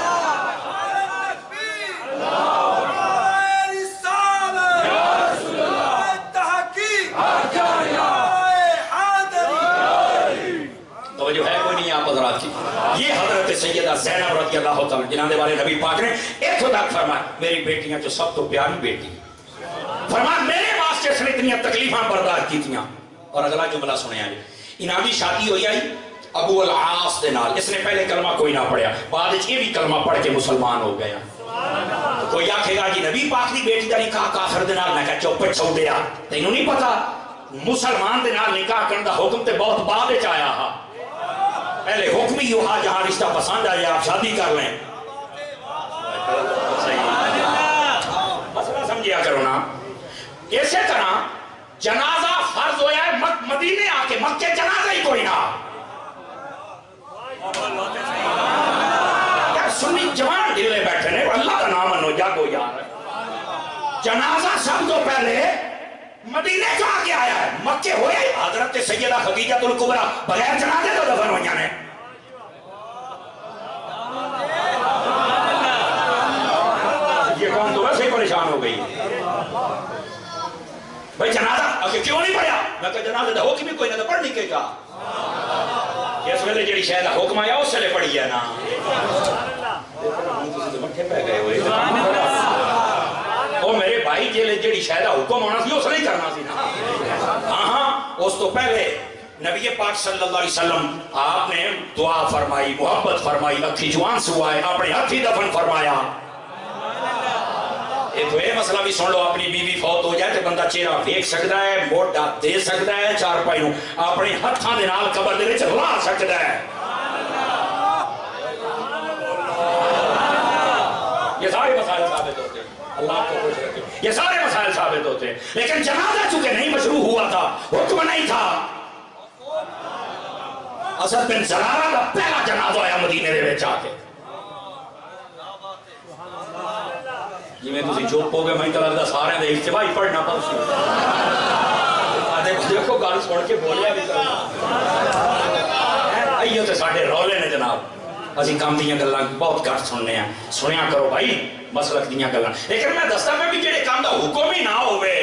جو ہے کوئی نہیں آپ حضرات کی. یہ حضرت سیدہ زینب رضی اللہ تعالیٰ جنہاں دے بارے نبی پاک نے ایک خدا فرمایا میری بیٹیاں جو سب تو پیاری بیٹی. فرمایا میرے واسطے اس نے اتنی تکلیفاں برداشت کی تھیاں. اور اگلا جملہ سنیا جی. انہاں دی شادی ہوئی آئی ابو العاص دے نال. اس نے پہلے کلمہ کوئی نہ پڑھیا، بعد یہ بھی کلمہ پڑھ کے مسلمان ہو گیا. کوئی آکھے گا جی نبی پاک دی بیٹی دا نکاح کافر دے نال. میں کہا چوپ چھوڑیا تینوں نہیں پتا مسلمان دے نال نکاح کرن دا حکم تے بہت بعد وچ آیا ہا. پہلے حکم ہی ہوا جہاں رشتہ پسند آ جائے آپ شادی کر لیں. مسئلہ سمجھیا کرو نا. اسی طرح جنازہ فرض ہویا ہے مدینے آ کے، مکے جنازہ ہی کوئی نہ. یار سنی جوان ڈھلے بیٹھے نے اللہ کا نام منو جاگو یار. جنازہ سب تو پہلے مدینے جو آگے آیا ہے. مکے ہوئے حضرت سیدہ خدیجہ الکبریٰ بغیر جنازے تو دفن ہوئیاں نے. یہ قوم تو ویسے ہی پریشان ہو گئی. بھائی جنازہ کیوں نہیں پڑھیا؟ میں کہ جنازے دا حکم ہی کوئی نہ تو پڑھ نہیں کے گا. اس ویلے جڑی شاید حکم آیا اس ویلے پڑھی ہے نا. مٹھے پہ گئے ہوئے وہ میرے بھائی جڑی شاید حکم ہونا سی اس نہیں کرنا سی نا. ہاں ہاں اس تو پہلے نبی پاک صلی اللہ علیہ وسلم آپ نے دعا فرمائی، محبت فرمائی، اکھی جوان سوائے اپنے ہاتھی دفن فرمایا. ایک یہ مسئلہ بھی سن لو، اپنی بیوی فوت ہو جائے تو بندہ چہرہ دیکھ سکتا ہے، موڈا دے سکتا ہے، چار پائی نو اپنے ہتھاں دے نال قبر دے وچ لا سکتا ہے. یہ سارے مسائل ثابت ہوتے ہیں. اللہ کو خوش رکھے. یہ سارے مسائل ثابت ہوتے ہیں. لیکن جنازہ چونکہ نہیں مشروع ہوا تھا، حکم نہیں تھا. اسد بن زرارہ کا پہلا جنازہ آیا مدینے دے وچ آ کے. جی میں تسی چپ ہو گئے، میں تو لگتا سارے دے اجتماعی پڑھنا پڑسی. دیکھو گل سن کے بولیا بھی کرنا. ایو تے ساڈے رولے نے جناب. اسی کام دیاں گلاں بہت گھٹ سننے ہیں. سنیا کرو بھائی مسلک دیاں گلاں. لیکن میں دستا میں بھی جڑے کام دا حکم ہی نہ ہوئے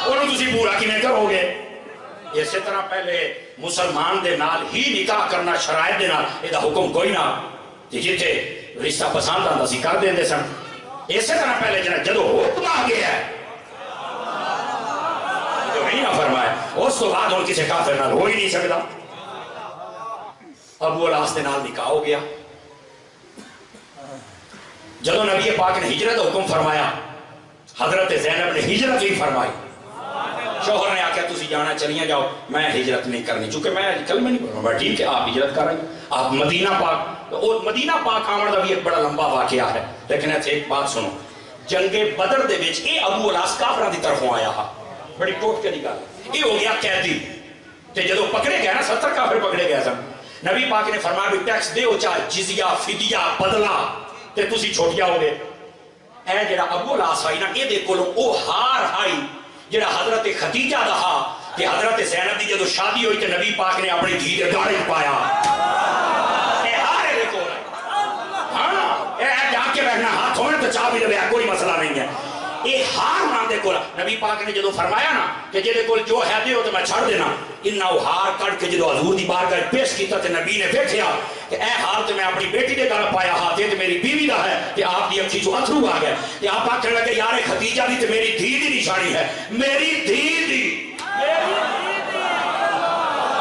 انہوں تسی پورا کیویں کرو گے؟ اسی طرح پہلے مسلمان دے نال ہی نکاح کرنا شرائط دے نال یہ حکم کوئی نہ. جتھے رشتہ پسند آتا سی کر دیں سن. اسی طرح پہلے جدو حکم آ گیا ہے جو نہیں نہ فرمایا اس تو بعد ان کسی کافر نال ہو ہی نہیں سکتا. ابو العاص دے نال نکاح ہو گیا. جدو نبی پاک نے ہجرت حکم فرمایا حضرت زینب نے ہجرت ہی فرمائی. شوہر نے آخیا تسی جانا چلیاں جاؤ, میں ہجرت نہیں کرنی, چونکہ میں کلمہ نہیں پڑھوں. میں ٹھیک ہے آپ ہجرت کر رہے ہیں, آپ مدینہ پاک, اور مدینہ پاک آمن کا بھی ایک بڑا لمبا واقعہ ہے, لیکن ایسے ایک بات سنو. جنگ بدر دے وچ اے ابو الاس کافراں دی طرفوں آیا ہا, بڑی ٹوٹ کے دی گل, اے ہو گیا قیدی. تے جدو پکڑے گئے نا 70 کافر پکڑے گئے سن, نبی پاک نے فرمایا بھی ٹیکس دیو, چاہے جزیہ فدیہ بدلہ, تے تسی چھوٹ جاؤ گے. اے جڑا ابو الاس آئی نا, اے دے کولوں او ہار آئی جڑا حضرت خدیجہ دا ہا, تے حضرت زینب دی جدو شادی ہوئی تے نبی پاک نے اپنی دھی دے گاڑے پایا. اے ہار دے کول, ہاں اے جا کے بیٹھنا ہاتھ ہونے تو چاہ بھی دے, کوئی مسئلہ نہیں ہے. اے ہار نام دے کول نبی پاک نے جدو فرمایا نا کہ جے دے کول جو ہے دیو تے میں چھڑ دینا, انہاں او ہار کٹ کے جدو حضور دی بارگاہ پیش کیتا تے نبی نے دیکھیا کہ اے ہار تے میں اپنی بیٹی دے گل پایا ہا, تے میری بیوی دا ہے, تے آپ دی اکھی چوں اتھرو آ گئے. تے آپ آکھن لگے یار خدیجہ دی تے میری دھی دی نشانی ہے, میری دھی دی,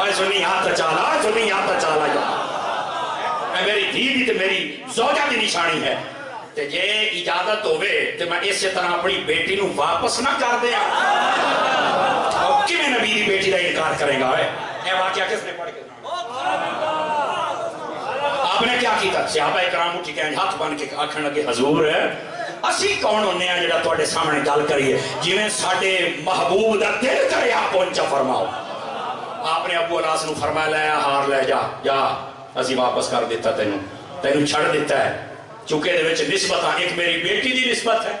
اے سنی ہاتھ چالا, سنی ہاتھ چالا, اے میری دھی دی تے میری زوجہ دی نشانی ہے. تے جے اجازت ہوئے تے میں اسی طرح اپنی بیٹی نو واپس نہ کر دیا. اور کی میں نبی دی بیٹی دا انکار کرے گا؟ اے واقعہ کس نے پڑھ کے آپ نے کیا کیتا؟ صحابہ اکرام اٹھ کے ہاتھ بن کے آکھن لگے حضور اسی کون ہونے ہیں جڑا تواڈے سامنے گل کریے, جویں ساڈے محبوب دا دل کرے آپ پہنچا فرماؤ. آپ نے ابو الاس نو فرمایا لے ہار لے جا, جا اسی واپس کر دیتا, تینوں چھڑ دیتا ہے, چونکہ دے وچ نسبت ایک میری بیٹی دی نسبت ہے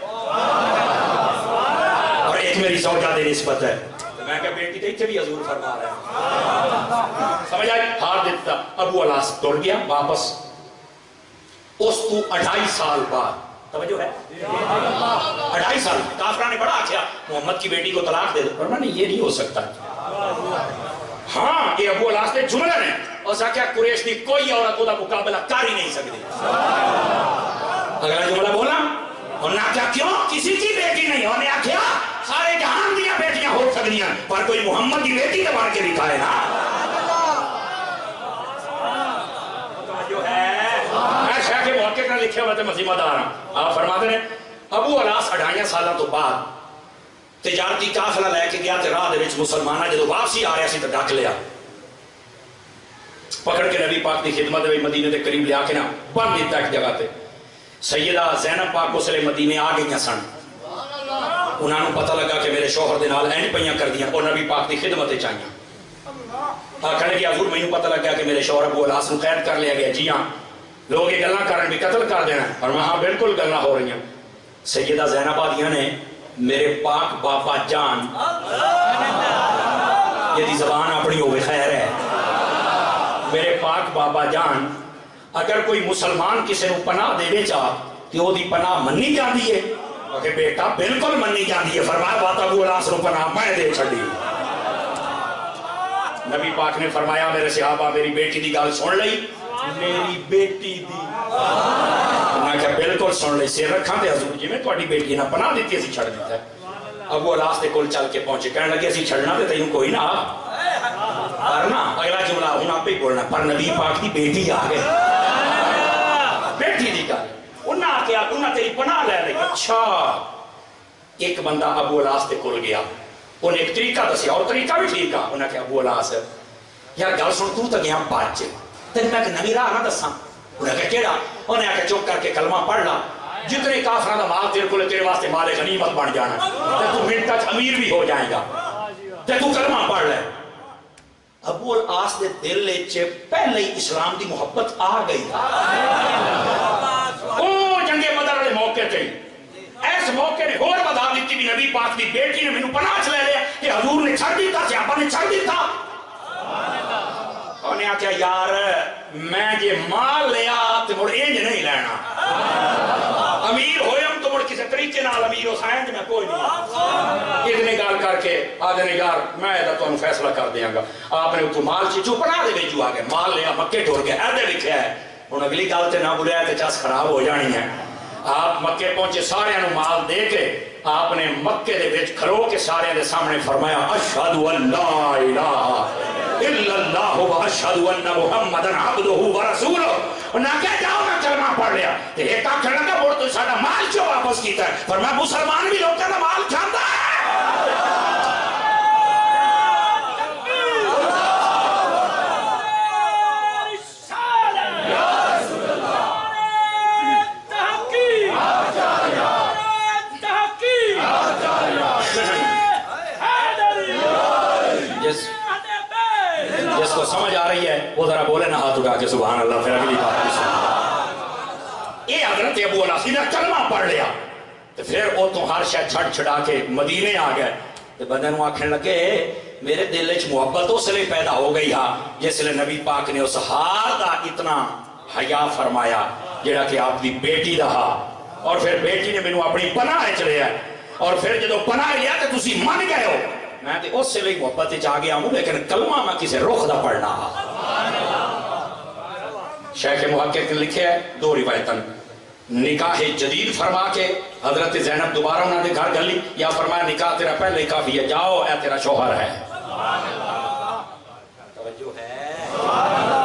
اور ایک میری زوجہ دی نسبت ہے. میں کہ بیٹی تے ایتھے بھی حضور فرما رہے ہیں, سمجھ آئی؟ ہار دیتا. ابو الاس ٹر گیا واپس. اس تو 2.5 سال بعد, توجہ ہے 2.5 سال, کافرہ نے بڑا آکھیا محمد کی بیٹی کو طلاق دے دو, فرمایا نہیں یہ نہیں ہو سکتا. ہاں یہ ابو الاس نے جملہ نے اور کیا قریش دی کوئی عورت کو دا مقابلہ کر ہی نہیں سکتی. اگلا جملہ بولا, انہوں نے کیا کیوں کسی کی بیٹی نہیں, انہوں نے کیا سارے جہان دیا بیٹیاں ہو سکتی ہیں, پر کوئی محمد کی بیٹی تو بن کے دکھائے نا. جو ہے میں شیخ موقع کا لکھے ہوئے تھے مسیمہ دار ہوں. آپ فرماتے ہیں ابو الاس 2.5 سالہ تو بعد تجارتی قافلہ لے کے گیا تے راہ دے وچ مسلماناں جدوں واپسی آ رہا سی تے ڈک لیا, پکڑ کے نبی پاک دی خدمت میں مدینے دے قریب لے آ کے نا بن دیتا ایک جگہ تے. سیدہ زینب پاک اس لیے مدینے آ گئیاں سن, انہاں نوں پتہ لگا کہ میرے شوہر دے نال اینج پیاں کر دیاں, اور نبی پاک دی خدمت وچ آئیاں. آکھن لگے حضور مینوں پتہ لگا کہ میرے شوہر ابو الاس نوں قید کر لیا گیا. جی ہاں, لوگ یہ گلاں کرن بھی قتل کر دینا, اور میں ہاں بالکل گلاں ہو رہی ہیں. سیدہ زینب آدیاں نے میرے پاک بابا جان, یہ دی زبان اپنی ہوئے خیر ہے, میرے پاک بابا جان اگر کوئی مسلمان کسی نو پناہ دے وے چاہ کہ وہ دی پناہ منی جاندی ہے, کہ بیٹا بالکل منی جاندی ہے. فرمایا بات ابو الاس نو پناہ میں دے چھڑی. نبی پاک نے فرمایا میرے صحابہ میری بیٹی دی گل سن لئی, میری بیٹی دی, میں کہا بالکل سن لئی, سیر رکھاں دے حضور جی میں تواڈی بیٹی نہ پناہ دیتی اسی چھڑ دیتا ہے. ابو الاس دے کول چل کے پہنچے, کہنے لگے اسی چھڑنا تے تینوں کوئی نہ, پر نا اگلا جملہ ہوں آپ ہی بولنا, پر نبی پاک دی بیٹی آ گئے, بیٹی دی گل انہاں آکھیا انہاں تیری پناہ لے لئی. اچھا ایک بندہ ابو الاس دے کول گیا, انہیں ایک طریقہ دسیا, اور طریقہ بھی ٹھیک ہے. انہاں کہا ابو الاس یار گل سن, تو گیا بچ تین میں کہ نویں راہ نہ دساں. انہیں کہا کیڑا؟ انہیں آکھیا چپ کر کے کلمہ پڑھ لا, جتنے کافراں دا مال تیرے کول تیرے واسطے مال غنیمت بن جانا, تے تو منٹ تک امیر بھی ہو جائے گا, تے تو کلمہ پڑھ لے. ابو الاس دے دل وچ پہلے ہی اسلام دی محبت آ گئی. او جنگ بدر والے موقع تے اس موقع نے اور بتا دیتی بھی نبی پاک دی بیٹی نے مینوں پناہ لے لیا کہ حضور نے چھڑ دیتا, صحابہ نے چھڑ دیتا. انہیں آکھیا یار میں جے مال لیا تے مڑ انج نہیں لینا, امیر ہوئے ہم تو مڑ کسی طریقے نال امیر ہو سائیں میں کوئی نہیں. اتنی گال کر کے آدھے یار میں دا تانوں فیصلہ کر دیاں گا. آپ نے اتو مال چیچو پناہ دے وچ آ گئے, مال لیا مکے ٹر گئے, ایدے لکھیا ہے. ہن اگلی گل تے نہ بولیا تے چس خراب ہو جانی ہے. آپ مکے پہنچے, سارے نو مال دے کے آپ نے مکے دے وچ کھلو کے سارے دے سامنے فرمایا اشہد ان لا الہ الا اللہ و اشہد ان محمد عبدہ و رسولہ. انہاں کہا جاؤ میں کلمہ پڑھ لیا, تے ایک آنکھ لگا بول تو ساڈا مال کیوں واپس کیتا ہے؟ فرمایا مسلمان بھی لوگوں کا مال کھاتا ہے. جس کو سمجھ آ رہی ہے وہ ذرا بولے نا ہاتھ اٹھا کے سبحان اللہ. پھر اگلی بات یہ حضرت ابو الاس نے کلمہ پڑھ لیا تو پھر وہ تو ہر شاید چھڑ چھڑا کے مدینے آ گئے تو بندے نو آکھنے لگے میرے دل وچ محبت اس لیے پیدا ہو گئی ہا جس لیے نبی پاک نے اس ہار دا اتنا حیا فرمایا جڑا کہ آپ دی بیٹی دا ہا. اور پھر بیٹی نے مینوں اپنی پناہ وچ لیا اور پھر جدو پناہ لیا تو تسی من گئے ہو میں تے اس لیے محبت وچ آ گیا ہوں لیکن کلمہ میں کسی رخ دا پڑھنا ہا. شیخ محقق نے لکھے ہے دو روایتاں نکاح جدید فرما کے حضرت زینب دوبارہ انہوں نے گھر گلی یا فرمایا نکاح تیرا پہلے ہی کافی ہے جاؤ اے تیرا شوہر ہے. توجہ ہے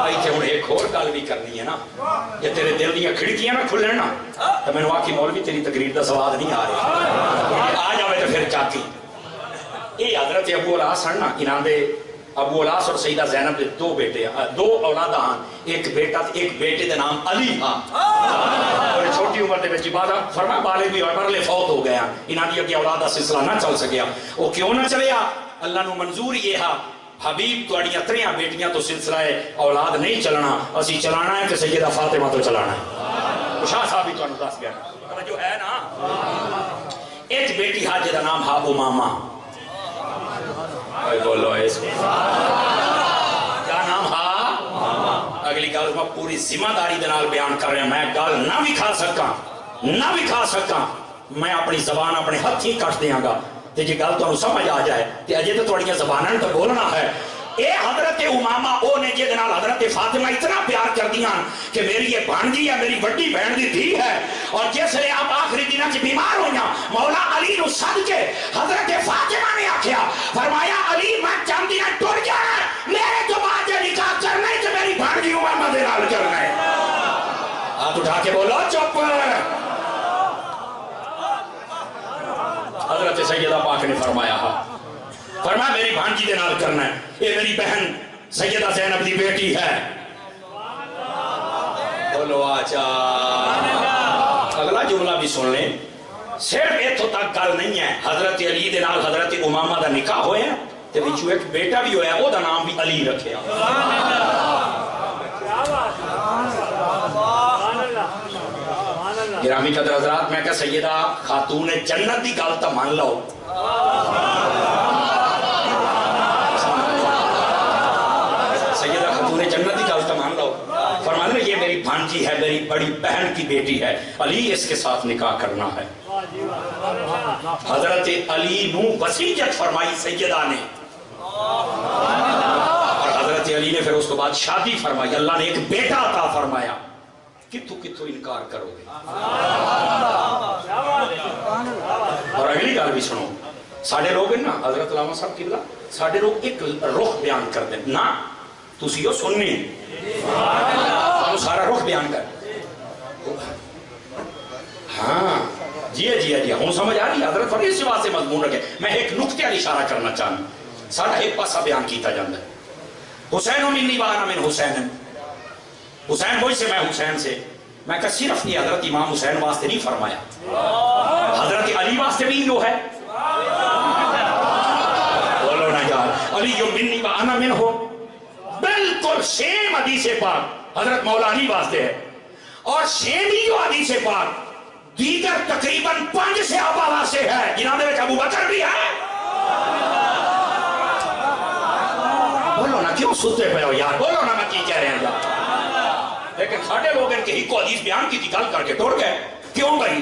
ایتھے ہن ایک اور گل بھی کرنی ہے نا جے تیرے دل دیاں کھڑکیاں نہ کھلن نا تو مینوں آکھی مولوی تیری تقریر دا سواد نہیں آ رہا آ جاوے تو پھر چاکی. یہ حضرت ابو الاس ہیں نا انہاں دے ابو الاس اور سیدہ زینب دے دو بیٹے دو اولاد ہیں ایک بیٹا ایک بیٹے دے نام علی ہاں اور چھوٹی عمر دے وچ بعد فرمایا بالغ بھی ہوئے پر فوت ہو گیا انہاں دی اگے اولاد دا سلسلہ نہ چل سکیا. وہ کیوں نہ چلیا؟ اللہ نو منظور یہ ہا حبیب تواڈیاں تریاں بیٹیاں تو سلسلہ اولاد نہیں چلنا اسی چلانا ہے کہ سیدہ فاطمہ تو چلانا ہے. شاہ صاحب بھی تانوں دس گیا جو ہے نا ایک بیٹی ہا جدا نام ہا امامہ بولو اس کیا نام ہا اگلی گل میں پوری ذمہ داری دے نال بیان کر رہا میں گل نہ بھی کھا سکا میں اپنی زبان اپنے ہاتھ ہی کٹ دیاں گا تے جے گل تانوں سمجھ آ جائے تے اجے تے تواڈیاں زباناں تے بولنا ہے. اے حضرت امامہ او نے جے نال حضرت فاطمہ اتنا پیار کر دیاں کہ میری یہ بھانجی ہے میری بڑی بہن دی دھی ہے اور جس لئے آپ آخری دنوں سے بیمار ہویا مولا علی نو صد کے حضرت فاطمہ نے آکھیا فرمایا علی میں چاندی ہے ٹر جانا میرے تو بعد یہ نکاح کرنا ہے کہ میری بھانجی امامہ دے نال کرنا ہے. ہاتھ اٹھا کے بولو چپ. حضرت سیدہ پاک نے فرمایا میری بھانجی دے نال کرنا ہے یہ میری بہن سیدہ زینب دی بیٹی ہے. بولو آچا اگلا جملہ بھی سن لیں صرف ایتھوں تک گل نہیں ہے حضرت علی دے نال حضرت امامہ دا نکاح ہویا تے وچوں ایک بیٹا بھی ہویا او دا نام بھی علی رکھیا. گرامی قدر حضرات میں کہ سیدہ خاتون جنت دی گل تا مان لو سیدہ خاتون جنت دی گل تا مان لو فرمانے یہ میری بھانجی ہے میری بڑی بہن کی بیٹی ہے علی اس کے ساتھ نکاح کرنا ہے. حضرت علی نو وصیت فرمائی سیدہ نے اور حضرت علی نے پھر اس کے بعد شادی فرمائی اللہ نے ایک بیٹا عطا فرمایا. کتھوں انکار کرو گے؟ اور اگلی گل بھی سنو ساڑھے لوگ ہیں نا حضرت علامہ صاحب قبلہ ساڑھے لوگ ایک رخ بیان کر دیں نا تسی ہو سننے سارا رخ بیان کر ہاں جی ہوں سمجھ آ رہی حضرت فرمایا اسی واسطے مضمون رکھے میں ایک نقطے والی اشارہ کرنا چاہوں سارا ایک پاسا بیان کیتا جاندہ ہے حسین منی وانا من حسین حسین وہی سے میں حسین سے میں کہا صرف یہ حضرت امام حسین واسطے نہیں فرمایا حضرت علی واسطے بھی جو ہے بولو نا یار علی جو منی و انا من ہو بالکل سیم حدیث پاک حضرت مولا علی واسطے ہے اور سیم ہی جو حدیث پاک دیگر تقریباً 5 صحابہ واسطے ہے جنہاں دے وچ ابو بکر بھی ہے. بولو نا کیوں ستے پہ ہو یار بولو نا میں کی کہہ رہے ہیں یار لیکن ساڑھے لوگ ان کے ہی کو حدیث بیان کی تھی گل کر کے توڑ گئے کیوں بھائی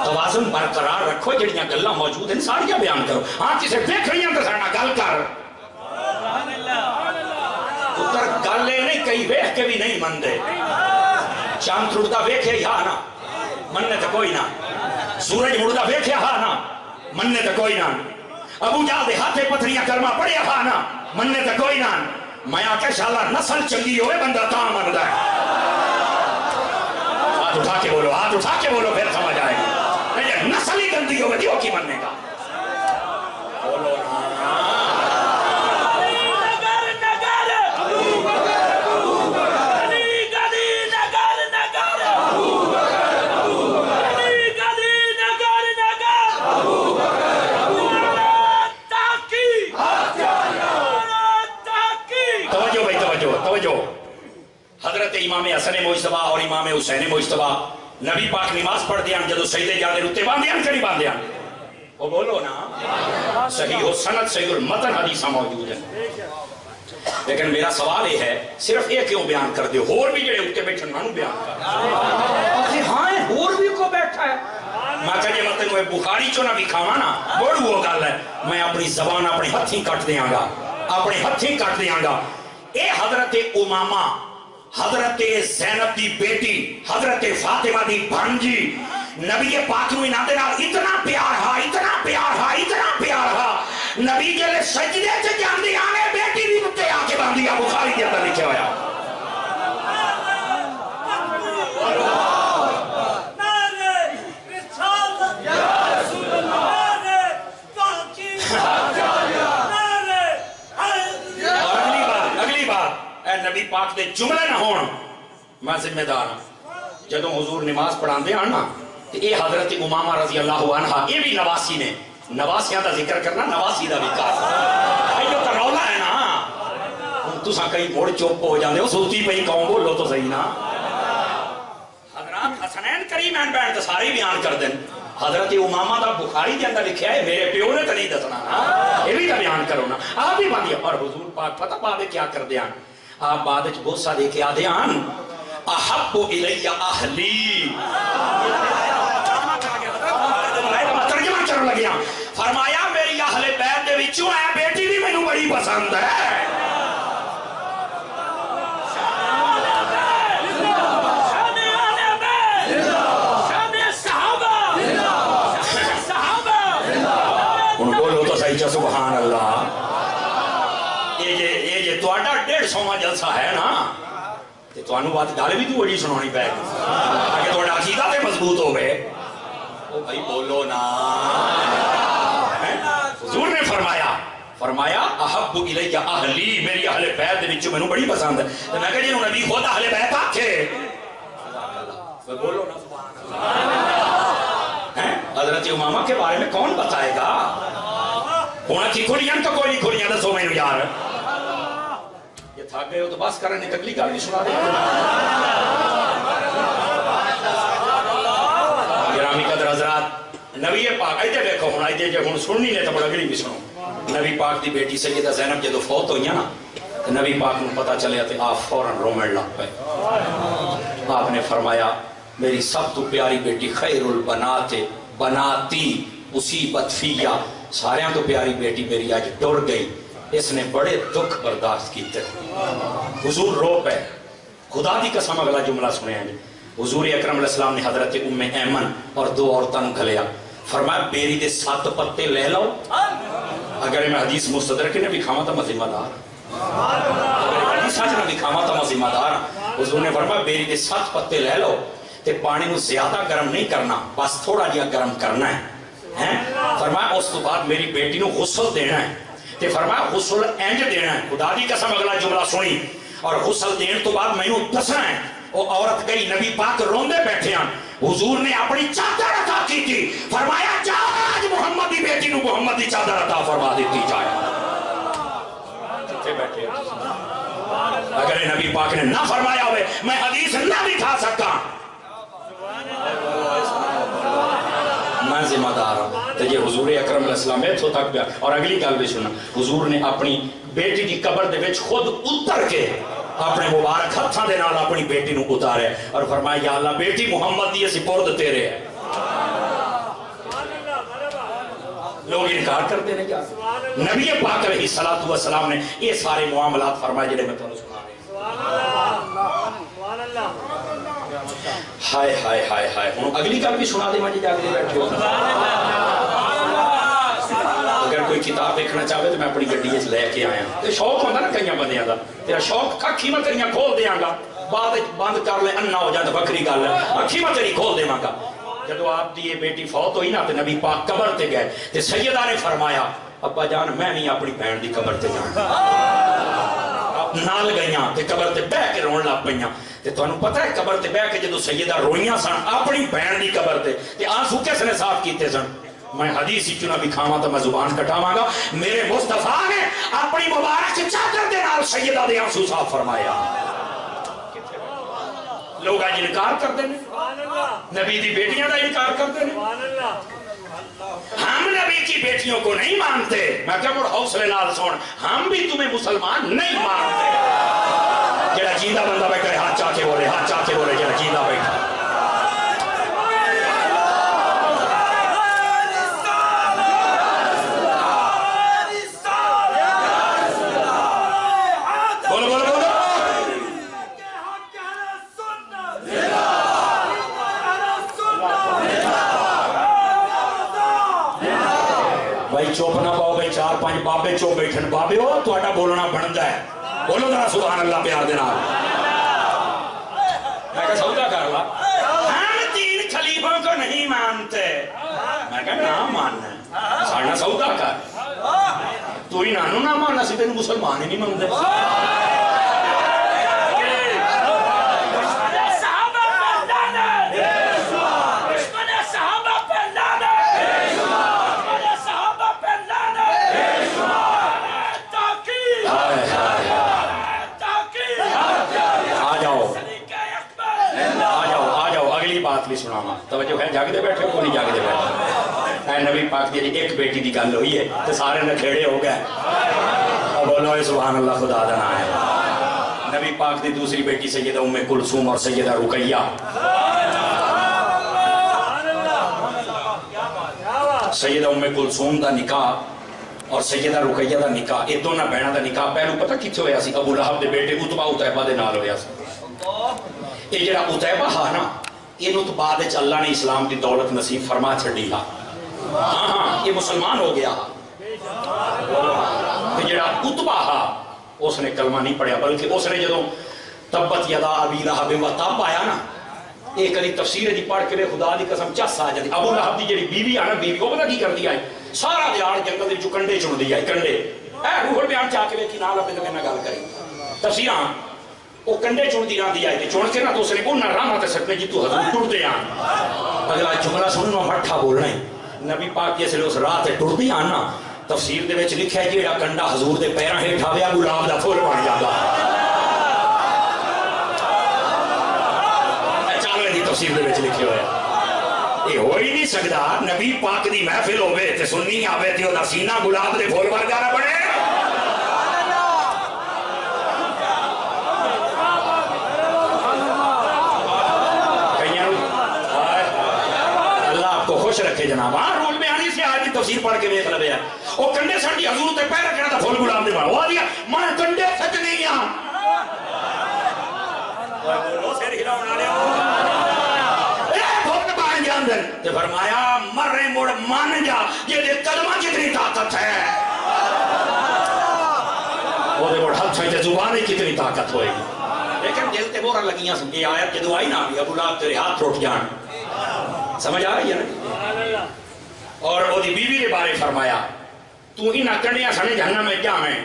توازن برقرار رکھو جڑیاں گلاں موجود ہیں ساڑھیاں بیان کرو ہاں کسے دیکھ رہی ہیں تو سارنا گل کر اتر گلے نہیں کئی ویخ کے بھی نہیں مندے چاند ٹوٹتا ویکھے ہاں نا مننے تو کوئی نہ سورج مڑتا ویکھے ہاں نا مننے تو کوئی نہ ابو جہل دے ہاتھے پتھریاں کرما پڑے ہاں نا مننے تو کوئی نہ میں آکے شاءاللہ نسل چنگی ہوئے بندہ تاں مندہ ہے. اٹھا کے بولو، ہاتھ اٹھا کے بولو، پھر سمجھ آئے گی. یہ نسل ہی گندی ہوگی وہ کی بننے کا. بولو حضرت امام حسن مجتبی اور امام حسین مجتبی نبی پاک نماز پڑھ دیا جدو سجدے جاندے رتے باندھے کہ نہیں باندھے؟ وہ بولو نا. صحیح و سند صحیح المتن حدیثہ موجود ہیں. لیکن میرا سوال یہ ہے صرف یہ کیوں بیان کر دیو؟ اور بھی جڑے اتنے بیٹھے انہوں بیان کر. ہاں اور بھی کو بیٹھا ہے. میں کہا جی میں تینوں بخاری چو نہ بھی کھاواں نا بڑھ وہ گل ہے. میں اپنی زبان اپنے ہتھیں کٹ دیاں گا، اپنے ہتھیں کٹ دیاں گا. اے حضرت امامہ، حضرت زینب دی بیٹی، حضرت فاطمہ دی بھانجی، نبی پاک نو انہاں دے نال اتنا پیار ہا، اتنا پیار ہا، اتنا پیار ہا. نبی جلے سجدے چ جاندی آنے بیٹی بھی تے آ کے باندھی. بخاری دے اندر لکھیا ہوا. نبی پاک دے جملے نہ ہون میں ذمہ دار ہوں. جدو حضور نماز پڑھان دے آنا تو اے حضرت امامہ رضی اللہ عنہ یہ بھی نواسی نے. نواسیاں دا ذکر کرنا نواسی دا بھی کار یہ تو رولا ہے نا. تو ساں کہیں موڑ چوپ ہو جاندے ہو سوتی پہی کہوں بولو تو صحیح نا. حضرات حسنین کریمین بیٹھ تو ساری بیان کر دیں. حضرت امامہ دا بخاری دے اندر لکھیا ہے میرے پیو نے تو نہیں دسنا نا، یہ بھی تو بیان کرو نا. آپ بھی باندھیا. اور حضور پاک پتہ بعد کیا کر دیا؟ آپ بعد غصہ دے کے آدھے آن احب الی اہلی. ترجمہ کرنے لگیا فرمایا میری اہل بیت دے وچوں ہے بیٹی بھی مینوں بڑی پسند ہے. ان بولو تو صحیح سبحان اللہ. سوما جلسہ ہے نا تو انہوں بات گالے بھی تو بڑی سنانی پہ آگے تو عقیدہ تے مضبوط ہو گئے. او بھائی بولو نا. حضور نے فرمایا احب الی اہلی میری اہل بیت دے وچوں مینوں بڑی پسند ہے. تو میں کہا جی نبی خود اہل بیت آکھے بولو نا سبحان اللہ. حضرت امامہ کے بارے میں کون بتائے گا؟ ہونا تھی کھڑیاں تو کوئی نہیں کھڑیاں دسو مینوں یار. تھک گئے ہو تو بس کرنے تکلی گل بھی سنا دے. گرامی قدر حضرات نبی پاک ایتے دیکھو ہن ایتے جے ہن سننی نے تو بڑا اگلی بھی سنو. نبی پاک دی بیٹی سیدہ زینب جدو فوت ہوئی نا تو نبی پاک نو پتہ چلیا تے آپ فوراً رومن لگ پے. آپ نے فرمایا میری سب تو پیاری بیٹی خیر البنات بناتی مصیبت فیا. ساریاں تو پیاری بیٹی میری آج ٹر گئی. اس نے بڑے دکھ برداشت کیتے. حضور رو پہ. خدا دی قسم اگلا جملہ سنے ہیں. حضور اکرم علیہ السلام نے حضرت ام ایمن اور دو عورتوں گھلیا. فرمایا بیری دے 7 پتے لے لو. اگر میں حدیث مستدرک نے بھی کھاما تو میں ذمہ دار. حدیث آج نے بھی کھاما تو میں ذمہ دار. حضور نے فرمایا بیری دے 7 پتے لے لو تے پانی نو زیادہ گرم نہیں کرنا بس تھوڑا جیا گرم کرنا ہے. فرمایا اس تو بعد میری بیٹی نو غسل دینا ہے. تے فرمایا غسل انج دینا ہے. خدا دی قسم اگلا جملہ سنی. اور غسل دین تو بعد میں دسنا ہے. وہ عورت گئی نبی پاک روندے بیٹھے ہیں. حضور نے اپنی چادر عطا کی تھی. فرمایا جا آج محمد دی بیٹی نو محمد دی چادر عطا فرما دیتی جائے. کتے بیٹھے اگر نبی پاک نے نہ فرمایا ہوئے میں حدیث نہ دکھا سکتا. میں ذمہ دار ہوں. تو یہ حضور اکرم علیہ السلام ہے تو تک پیا. اور اگلی گل بھی سننا. حضور نے اپنی بیٹی کی قبر دے وچ خود اتر کے اپنے مبارک ہتھاں دے نال اپنی بیٹی نو اتارے اور فرمایا یا اللہ بیٹی محمد دی سپرد تیرے ہے. لوگ انکار کرتے ہیں کیا؟ نبی پاک علیہ الصلوۃ والسلام نے یہ سارے معاملات فرمائے جڑے میں تمہیں سنا رہا ہوں. ہائے ہائے ہائے ہائے. ہوں اگلی گل بھی سنا دے میں جی اگلے بیٹھے ہو. اگر کوئی کتاب دیکھنا چاہے تو میں اپنی گڈی لے کے آیا. تو شوق ہوتا نا کئی بندیاں دا. تیرا شوق کھکی میں کئی کھول دیاں گا. بعد بند کر لے انا ہو جائے بکری گل اکھی میں تیری کھول دیواں گا. جدو آپ دی یہ بیٹی فوت ہوئی نا تو نبی پاک قبر تے گئے تے سیدہ نے فرمایا ابا جان میں نہیں اپنی بہن دی قبر تے جانا. نال گئیاں تے قبر تے بہ کے رون لگ پئیاں. تے تانوں پتہ ہے قبر تے بہ کے جدو سیدہ روئیاں سن اپنی بہن دی قبر تے آنسو کس نے صاف کیتے سن؟ میں حدیث ہی چنا دکھاواں تو میں زبان کٹاواں گا. میرے مصطفیٰ نے اپنی مبارک چادر دے نال سیدہ دے آنسو صاف فرمایا. لوگ آج انکار کرتے ہیں, نبی دی بیٹیاں دا انکار کرتے ہیں. ہم نبی کی بیٹیوں کو نہیں مانتے. میں کیا مڑ حوصلے نال سن, ہم بھی تمہیں مسلمان نہیں مانتے. جڑا جیندہ بندہ بیٹھا ہے ہاتھ چاہ کے بولے, ہاتھ چاہ کے بولے. جڑا جیندہ بیٹھا چوپ نہ پاؤ بھائی, 4-5 بابے چوپ بیٹھن. بابے ہو تو آٹا بولنا بنتا ہے, بولو ذرا سبحان اللہ پیار دینا. میں کہا سودا کر لا, ہم 3 خلیفوں کو نہیں مانتے. میں کہا نہ ماننا ساڑھا سودا کر, تو ہی نانو نہ ماننا سی تینوں مسلمان ہی نہیں مانتے. سناواں توجہ ہے, جاگدے بیٹھے کو نہیں جاگدے بیٹھے. اے نبی پاک دی ایک بیٹی دی گل ہوئی ہے تو سارے نکھیڑے ہو گئے. اب بولو اے سبحان اللہ, خدا دا نام ہے. نبی پاک دی دوسری بیٹی سیدہ ام کلثوم اور سیدہ رقیہ. سیدہ ام کلثوم دا نکاح اور سیدہ رقیہ دا نکاح, یہ دونوں بہنوں دا نکاح پہلو پتہ کتھے ہویا سی؟ ابو لہب دے بیٹے عتبہ عتیبہ دے نال ہویا سی. یہ جڑا عتیبہ ہا نا, یہ تو بعد اللہ نے اسلام کی دولت نصیب فرما چھڑی ہا. ہاں ہاں یہ مسلمان ہو گیا. جڑا عتبہ ہا اس نے کلمہ نہیں پڑھیا, بلکہ اس نے جدوں تبت یدا ابی لہب و تب آیا نا, ایک کلی تفسیر دی پڑھ کے خدا دی قسم چس آ جاتی. ابو لہب دی جڑی بیوی آ نا, بیوی وہ پتہ کی کرتی آئی, سارا دیار جنگل دے کنڈے چن دی آئی. کنڈے اے روح بیان چاہ کے ویکھی نال اپنے تے میں گل کری تفسیراں. وہ کنڈے چون دی رہتی آئی تھی, چون کے نا تو اس نے کون نہ راہ تے سکتے جی تو حضور ٹرتے آن. اگلا جملہ سننا مٹھا بولنا ہے. نبی پاک جیسے اس راہ تے ٹرتے آن نا, تفسیر دے وچ لکھیا ہے جیڑا کنڈا حضور دے پیراں ہیٹھ آویا گلاب دا پھول بن جاندا. چالویں دی تفسیر دے وچ لکھیا ہوا ہے. یہ ہو ہی نہیں سکدا نبی پاک دی محفل ہوے تے سنی آوے تے او دا سینہ گلاب دے پھول بن جانا بنے. خوش رکھے جناب. ہاں رول بیانی سے آج کی تفسیر پڑھ کے ویکھ لوے ہے. وہ کنڈے ساڈی حضور تے پیر رکھنا تے پھول گلاب دے بن. وہ دیا میں کنڈے سچ نہیں ہاں. بولو سر ہلاؤ نالے اے پھول بن جاندے تے فرمایا مرے مڑ مان جا یہ دے کلمہ جتنی طاقت ہے. وہ دے مڑ ہتھ وچ زبان کتنی طاقت ہوئے گی. لیکن دل تے مورا لگیاں سن. یہ آیت جدوں آئی نا ابو لہب تیرے ہاتھ ٹوٹ جان, سمجھ آ رہی ہے نا. اور وہ دی بیوی کے بارے فرمایا تو انہاں کنڈیاں سنے جہنم میں جاویں,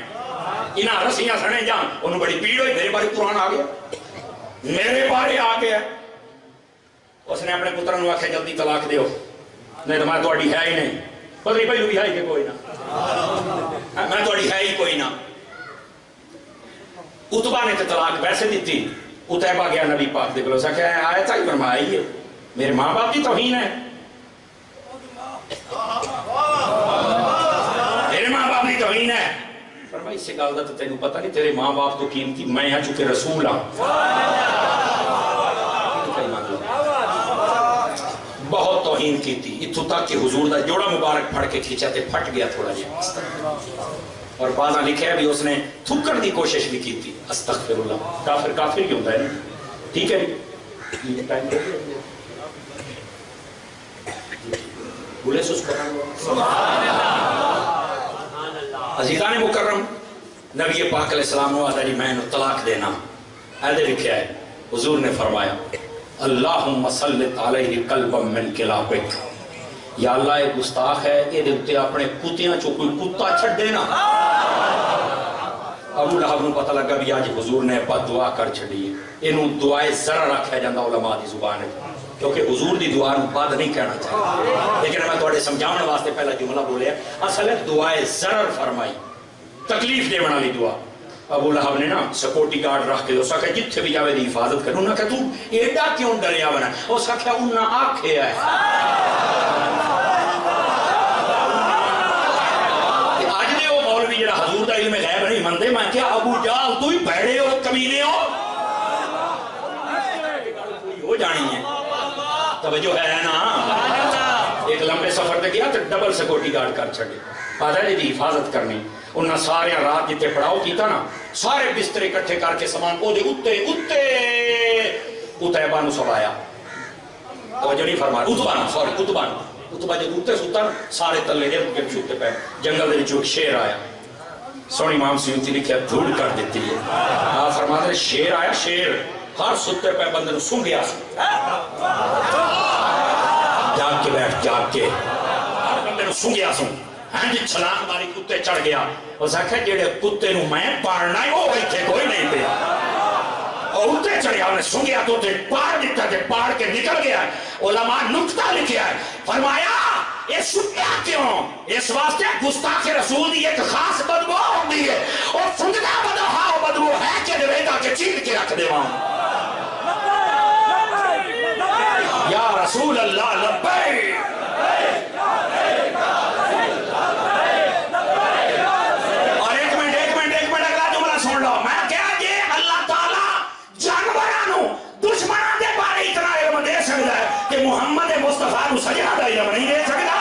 انہاں رسیاں سنے جان. انہوں بڑی پیڑ ہوئی, میرے بارے قرآن آ گیا, میرے بارے آ گیا. اس نے اپنے پتر نو آکھیا جلدی طلاق دیو نہیں تو میں تہاڈی ہے ہی نہیں. پتہ نہیں پہلو بھی ہے کہ کوئی نہ, میں تہاڈی ہے ہی کوئی نہ. عتبہ نے طلاق ویسے دیتی. عتیبہ گیا نبی پاک دے کول, اس نے آیت ہی فرمائی ہے میرے ماں باپ کی توہین ہے, میرے ماں باپ کی توہین ہے. فرمائی اس سے گل دا تے تینوں پتہ نہیں تیرے ماں باپ تو قیمتی میں ہاں چونکہ رسول ہاں. بہت توہین کی تھی, اتھوں تک کہ حضور دا جوڑا مبارک پھڑ کے کھینچا تے پھٹ گیا تھوڑا جہا. اور بعضاں لکھا ہے بھی اس نے تھکڑ دی کوشش بھی کی تھی. استغفر اللہ. کافر کافر کیوں ہوتا ہے نا, ٹھیک ہے یہ ٹائم دے بولے سو سبحان اللہ. عزیزان مکرم, نبی پاک علیہ السلام نے آدھا جی میں طلاق دینا. ایدے لکھیا ہے حضور نے فرمایا اللہم سلط علیہ قلبا من کلابک، یا اللہ ایک گستاخ ہے یہ دیتے اپنے کتیاں چو کوئی کتا چھڑے نا۔ ابو لہب نو پتہ لگا بھی آج حضور نے بد دعا کر چھڑی ہے، انہوں دعائے ضرر رکھا جاندہ علماء دی زبان ہے، کیونکہ حضور دی دعا نو بد نہیں کہنا چاہیے، لیکن میں توڑے سمجھاؤں واسطے پہلا جملہ بولے ہیں اصل ہے دعائے ضرر فرمائی، تکلیف دے بنا لی دعا۔ ابو لہب نے نا سیکورٹی گارڈ رکھ کے اسا کہ جتھے بھی جاوے دی حفاظت کرو، انہاں کہ تو ایڈا کیوں ڈریا بنا، اسا کہ انہاں آکھے ہے آج دے وہ مولوی جڑا حضور دا علم غیب نہیں مندے، میں کیا ابو جال تو ہی بھیڑے ہو کمینے ہو ہو جانی ہے، توجہ ہے نا۔ ایک لمبے سفر تے گیا تو ڈبل سیکورٹی گارڈ کر چھڑے، پتہ ہے دی حفاظت کرنی، انہاں سارے رات جتے پڑاؤ کیتا نا سارے بسترے اکٹھے کر کے سامان او دے اتیبہ نو سوایا، توجہ نہیں فرمایا اتبا جب اتنے ستا نا سارے تلے ارد گرد ستے پہ، جنگل دے وچوں ایک شیر آیا، سونی امام سیوطی لکھیا دھوڑ کر دیتی ہے، آپ فرماتے ہیں شیر آیا، شیر ہر ستے پہ بندے نو سن گیا جاگ کے بیٹھ جاگ کے ہر بندے نو سن گیا سن جی چھلانگ ماری کتے چڑھ گیا، اس آکھے جیڑے کتے نو میں پارنا ہے وہ بیٹھے کوئی نہیں پہ، اور اتنے چڑھیا انہیں سن گیا تو تے پار دیتا تے پار کے نکل گیا ہے۔ علماء نکتہ لکھیا ہے، فرمایا یہ سنیا کیوں؟ اس واسطے گستاخ رسول دی ایک خاص بدبو ہوتی ہے، اور سنگنا بدبو ہے کہ دویدہ کے چین کے رکھ دے وہاں یا رسول اللہ لبیک۔ اور ایک منٹ اگلا جملہ سن لو، میں کہا یہ اللہ تعالیٰ جانورانو دشمنان دے بارے اتنا علم دے سکتا ہے کہ محمد مصطفیٰ کو سجدہ دا علم نہیں دے سکتا۔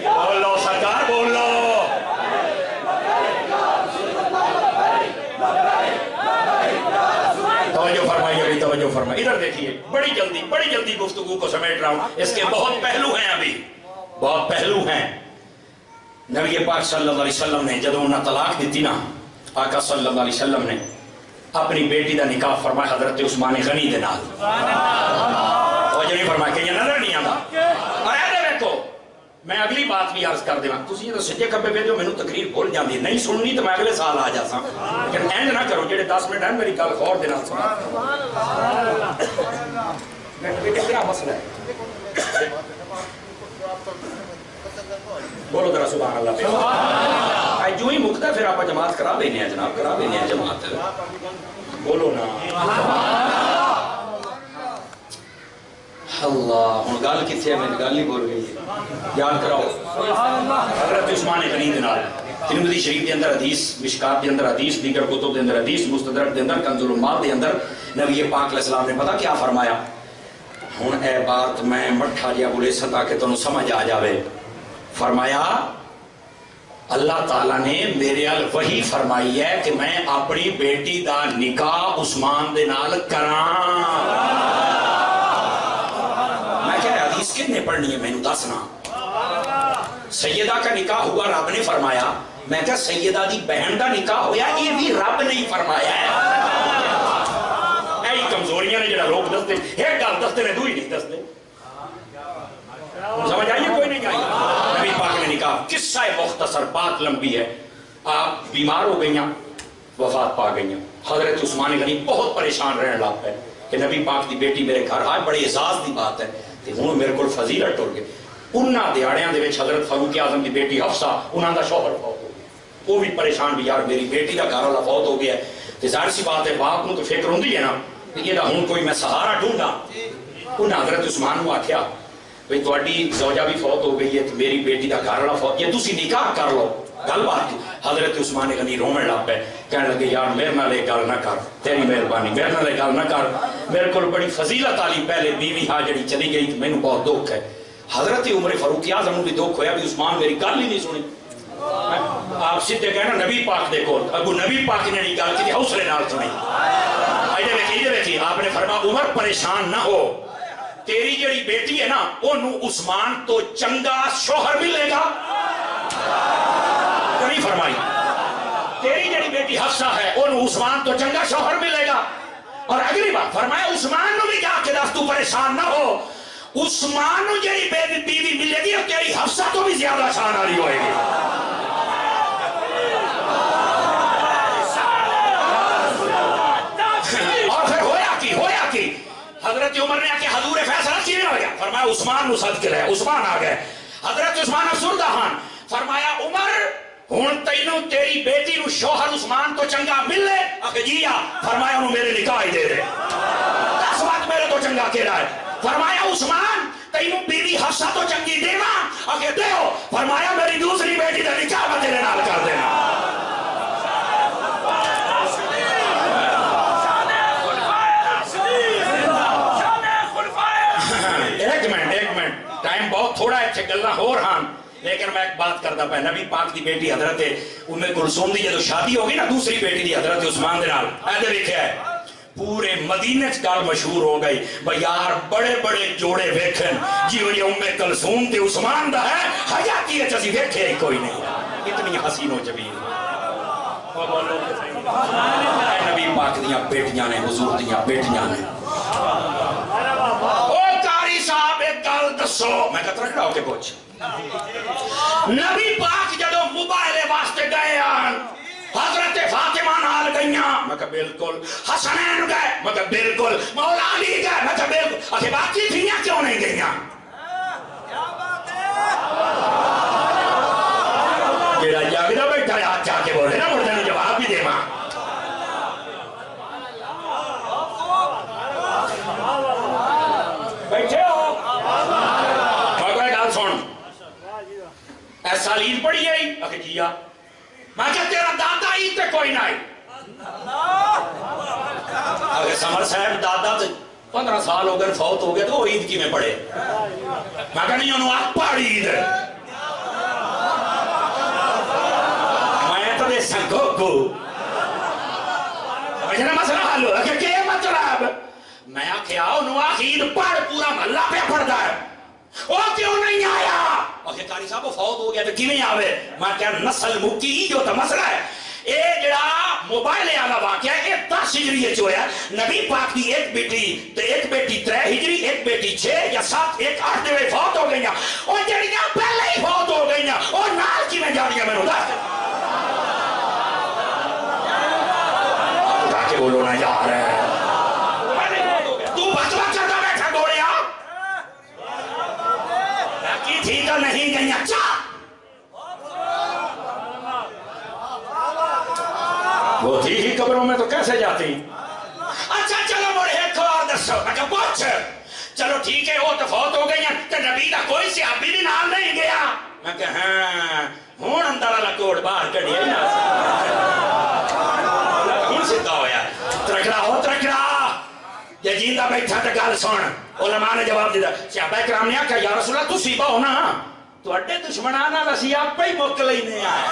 بولو سرکار بولو، توجہ فرمائیے ابھی توجہ فرمائیے، ادھر دیکھیے بڑی جلدی گفتگو کو سمیٹ رہا ہوں، اس کے بہت پہلو ہیں، ابھی بہت پہلو ہیں۔ نبی پاک صلی اللہ علیہ وسلم نے جب انہیں طلاق دیتی نا، آقا صلی اللہ علیہ وسلم نے اپنی بیٹی دا نکاح فرمایا حضرت عثمان غنی دے نال، توجہ نہیں فرمایا کہ یہ نظر نہیں آتا۔ اور ایدے دیکھو میں اگلی بات بھی عرض کر دے ہاں، تسی یہ تو سجے کبے بھیجو میں تقریر بھول جاندی نہیں سننی تو میں اگلے سال آ جاساں، لیکن اینڈ نہ کرو جڑے 10 منٹ ہیں میری گل غور دے نال سنا۔ کیا مسئلہ ہے؟ بولو ذرا سبحان اللہ پہ، جو ہی مکتا پھر آپ جماعت کرا دینے ہیں جناب، کرا دینے ہیں جماعت، بولو نا اللہ۔ ہن گل کتھے ہے؟ میں گل نہیں بول گئی، یاد کراؤ حضرت عثمان غنی دے نال ترمذی شریف دے اندر حدیث، مشکات دے اندر حدیث، دیگر کتب دے اندر حدیث، مستدرک دے اندر، کنز الامال دے اندر نبی پاک علیہ السلام نے پتہ کیا فرمایا؟ ہن اے بات میں مٹھا جیا بولے ستا کہ تنوں سمجھ آ جاوے، فرمایا اللہ تعالیٰ نے میرے ال وحی فرمائی ہے کہ میں اپنی بیٹی دا نکاح عثمان دے نال کراں۔ میں کہہ رہا حدیث کتنے پڑھنی ہے میں نے دسنا۔ سیدہ کا نکاح ہوا رب نے فرمایا، میں کہا سیدہ دی بہن دا نکاح ہویا یہ بھی رب نے فرمایا ہے۔ ایئی کمزوریاں نے جڑا لوگ دستے ایک گل دستے نے دوئی نہیں دستے، سمجھ آئیے کوئی نہیں آئی؟ نبی پاک نے نکاح، قصہ مختصر بات لمبی ہے، آپ بیمار ہو گئیاں وفات پا گئیاں، حضرت عثمان غنی بہت پریشان رہنے لگ پے کہ نبی پاک دی بیٹی میرے گھر آئے، بڑی اعزاز دی بات ہے کہ ہوں میرے کو فضیلت ٹر گئے۔ انہاں دیہڑیاں دے وچ حضرت فاروق اعظم دی بیٹی حفصہ انہاں دا شوہر فوت ہو گیا، وہ بھی پریشان بھی یار میری بیٹی دا گھر والا فوت ہو گیا ہے، تے ظاہر سی بات ہے باپ نو تو فکر ہوندی ہے نا کہ یہ ہوں کوئی میں سہارا ڈھونڈا۔ انہاں حضرت عثمان نو آکھیا بھئی تہاڈی زوجہ بھی فوت ہو گئی ہے تو میری بیٹی دا گھر والا فوت، یہ تسی نکاح کر لو۔ گل بات حضرت عثمان غنی رومن لگ پے، کہنے لگے یار میرے نال یہ گل نہ کر، تیری مہربانی میرے نال یہ گل نہ کر، میرے کو بڑی فضیلت والی پہلے بیوی ہاں جڑی چلی گئی تو مینوں بہت دکھ ہے۔ حضرت عمر فاروق اعظم نوں بھی دکھ ہویا بھی عثمان میری گل ہی نہیں سنی۔ آپ سیدھے کہنا نبی پاک دے کول، اگو نبی پاک نے گل کی حوصلے نال سنی۔ ادھر دیکھیے آپ نے فرمایا عمر پریشان نہ ہو، تیری جڑی بیٹی ہے نا انہوں عثمان تو چنگا شوہر ملے گا، نہیں فرمائی تیری جڑی بیٹی حفصہ ہے انہوں عثمان تو چنگا شوہر ملے گا. اور اگلی بات فرمایا عثمان نو بھی جا کے دس تو پریشان نہ ہو, عثمان نو جڑی بیوی ملے گی تیری حفصہ تو بھی زیادہ شان والی ہوئے گی. اور پھر ہویا کی حضرت عمر نے آ کے حضور فیصلہ کیے ہو گیا. فرمایا عثمان نو صدق لے, عثمان آ گئے. حضرت عثمان افسردہ ہان. فرمایا عمر ہن تینوں تیری بیٹی نو شوہر عثمان تو چنگا ملے؟ اکھے جی آ. فرمایا انہوں میرے نکاح ہی دے دے. 10 وقت میرے تو چنگا کہہ رہا ہے. فرمایا عثمان تینوں بیوی حفصہ تو چنگی دینا؟ اکھے دیو. فرمایا میری دوسری بیٹی کا نکاح میں تیرے نال کر دینا. ایک منٹ ٹائم بہت تھوڑا ہے, گلاں ہو رہا لیکن میں ایک بات کرتا پہ. نبی پاک دی بیٹی حضرت ام کلثوم دی جدو شادی ہوگی نا دوسری بیٹی دی حضرت عثمان دے نال, ایدے لکھیا ہے پورے مدینے چ گل مشہور ہو گئی بھئی یار بڑے بڑے جوڑے ویکھن جیوں یہ ام کلثوم تے عثمان دا ہے, حیاتی اچ اسی ویکھے ہی کوئی نہیں. اتنی حسین و جمیل نبی پاک دیاں بیٹیاں نے, حضور دیاں بیٹیاں نے. او قاری صاحب ایک گل دسو. میں کہتا رکھا ہو کے پوچھ. نبی پاک جدو موبائل واسطے گئے آن حضرت فاطمہ نال گئیاں, میں کہا بالکل. حسنین گئے, میں کہا بالکل. مولا علی گئے, میں کہا بالکل. اکھے باقی تھیاں کیوں نہیں گئیاں؟ جیڑا جاگدہ بیٹھا ہے ہاتھ چاہ کے بولے نا مردے نے جواب بھی دے ماں. بیٹھے ہو کوئی گال سن. ایسا لید پڑی گئی؟ اکھے جی آ. میں کہا تیرا دادا عید تے کوئی نہ آئی. اگر سمر صاحب دادا تے 15 سال ہو گئے فوت ہو گئے تو وہ عید کی میں پڑھے. میں کہا نہیں انہوں آپ پڑھ عید ہے. میں تو دے سنگو کو مجھے مسئلہ حل ہو کہ کیا مطلب؟ میں کہا انہوں عید پڑھ پورا محلہ پہ پڑھتا ہے. وہ کیوں نہیں آیا؟ اوکے قاری صاحب وہ فوت ہو گیا تو کیوں نہیں آوے؟ میں کہا نسل مکی جو تو مسئلہ ہے. اے جڑا موبائل آلا واقعہ ہے 10 ہجری جو ہے نبی پاک کی ایک بیٹی 3 ہجری, ایک بیٹی 6 یا 7, ایک 8 دے فوت ہو گئی. اور جڑیاں پہلے ہی فوت ہو گئی اور نال کی میں جانیاں میں نو دس اٹھا کے بولو نا یار ہے. تو بچوا چاہتا بیٹھا گوڑیا باقی تھی تو نہیں گئی. اچھا وہ تھی ہی قبروں میں تو کیسے جاتی؟ اچھا چلو مڑے ایک اور دسو. میں کہا پوچھ. چلو ٹھیک ہے وہ تو فوت ہو گئی ہیں تو نبی کا کوئی صحابی بھی نال نہیں گیا. میں کہا ہاں ہون اندر والا کوڑ باہر کڑی ہے نا ہون سدھا ہویا. ترکڑا ہو ترکڑا یہ جیندہ بیٹھا تو گل سن. علماء نے جواب دیتا. صحابہ کرام نے کہا یا رسول اللہ تو سیبا ہونا تو اڈے دشمنانا رسی آپ پہ ہی موکل ہی نہیں آئے.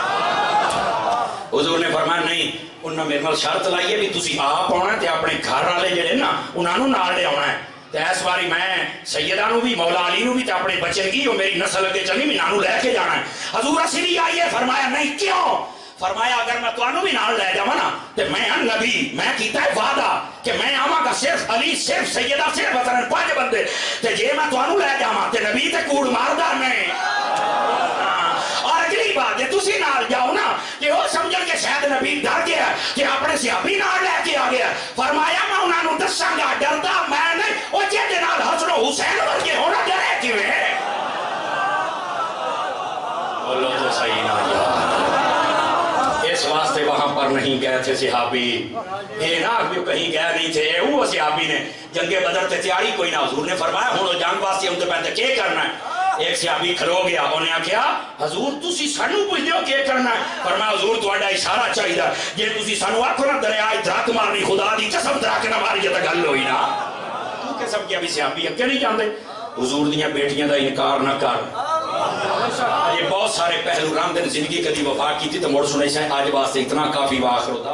حضور نے فرمایا نہیں انہوں نے میرے نال شرط لائی ہے بھی تسی آپ آنا ہے تے اپنے گھر والے جڑے نا انہوں نے نال لے آنا ہے. تے اس باری میں سیدہ نو بھی مولا علی نو بھی تے اپنے بچے کی جو میری نسل کے چلی بھی نانو لے کے جانا ہے. حضور اسی بھی آئیے. فرمایا نہیں کیوں؟ فرمایا اگر میں توانو بھی نال لے جاؤں نا تے میں نبی میں کیتا ہے وعدہ کہ میں آواں گا صرف علی صرف سیدہ صرف مثلا 5 بندے تے جے میں توانو لے جاواں تے نبی تے کوڑ ماردا نہیں. اور اگلی بات ہے تسی نال جاؤ نا کہ وہ سمجھن کہ شاید نبی ڈر گیا کہ اپنے صحابی نال لے کے آ گیا. فرمایا میں انہاں نوں دساں گا ڈردا میں نہیں او جے نال حسن و حسین ورگے ہونا ڈرے کیویں؟ بولو تو صحیح نہ یار. اس واسطے وہاں پر نہیں گئے تھے صحابی. یہ نہ کہ کہیں گئے نہیں تھے. وہ صحابی نے جنگ بدر تے تیاری کوئی نہ. حضور نے فرمایا ہن جنگ واسطے ہم تے پہلے کیا کرنا ہے. ایک صحابی کھلو گیا انہیں کہا حضور تسی سانو پوچھ دیو کیا کرنا ہے. فرمایا حضور تہاڈا اشارہ چاہیے جے تسی سانو آکھو نا دریا درخت مارنی خدا دی قسم درخت نہ ماری جے گل ہوئی نا. تو کہ سب کیا بھی صحابی اگے نہیں جاندے. حضور دیاں بیٹیاں دا انکار نہ کر. یہ بہت سارے پہلو رام دن زندگی کدی وفا کی تھی تو مڑ سنے سے آج واسطے اتنا کافی. واخر ہوتا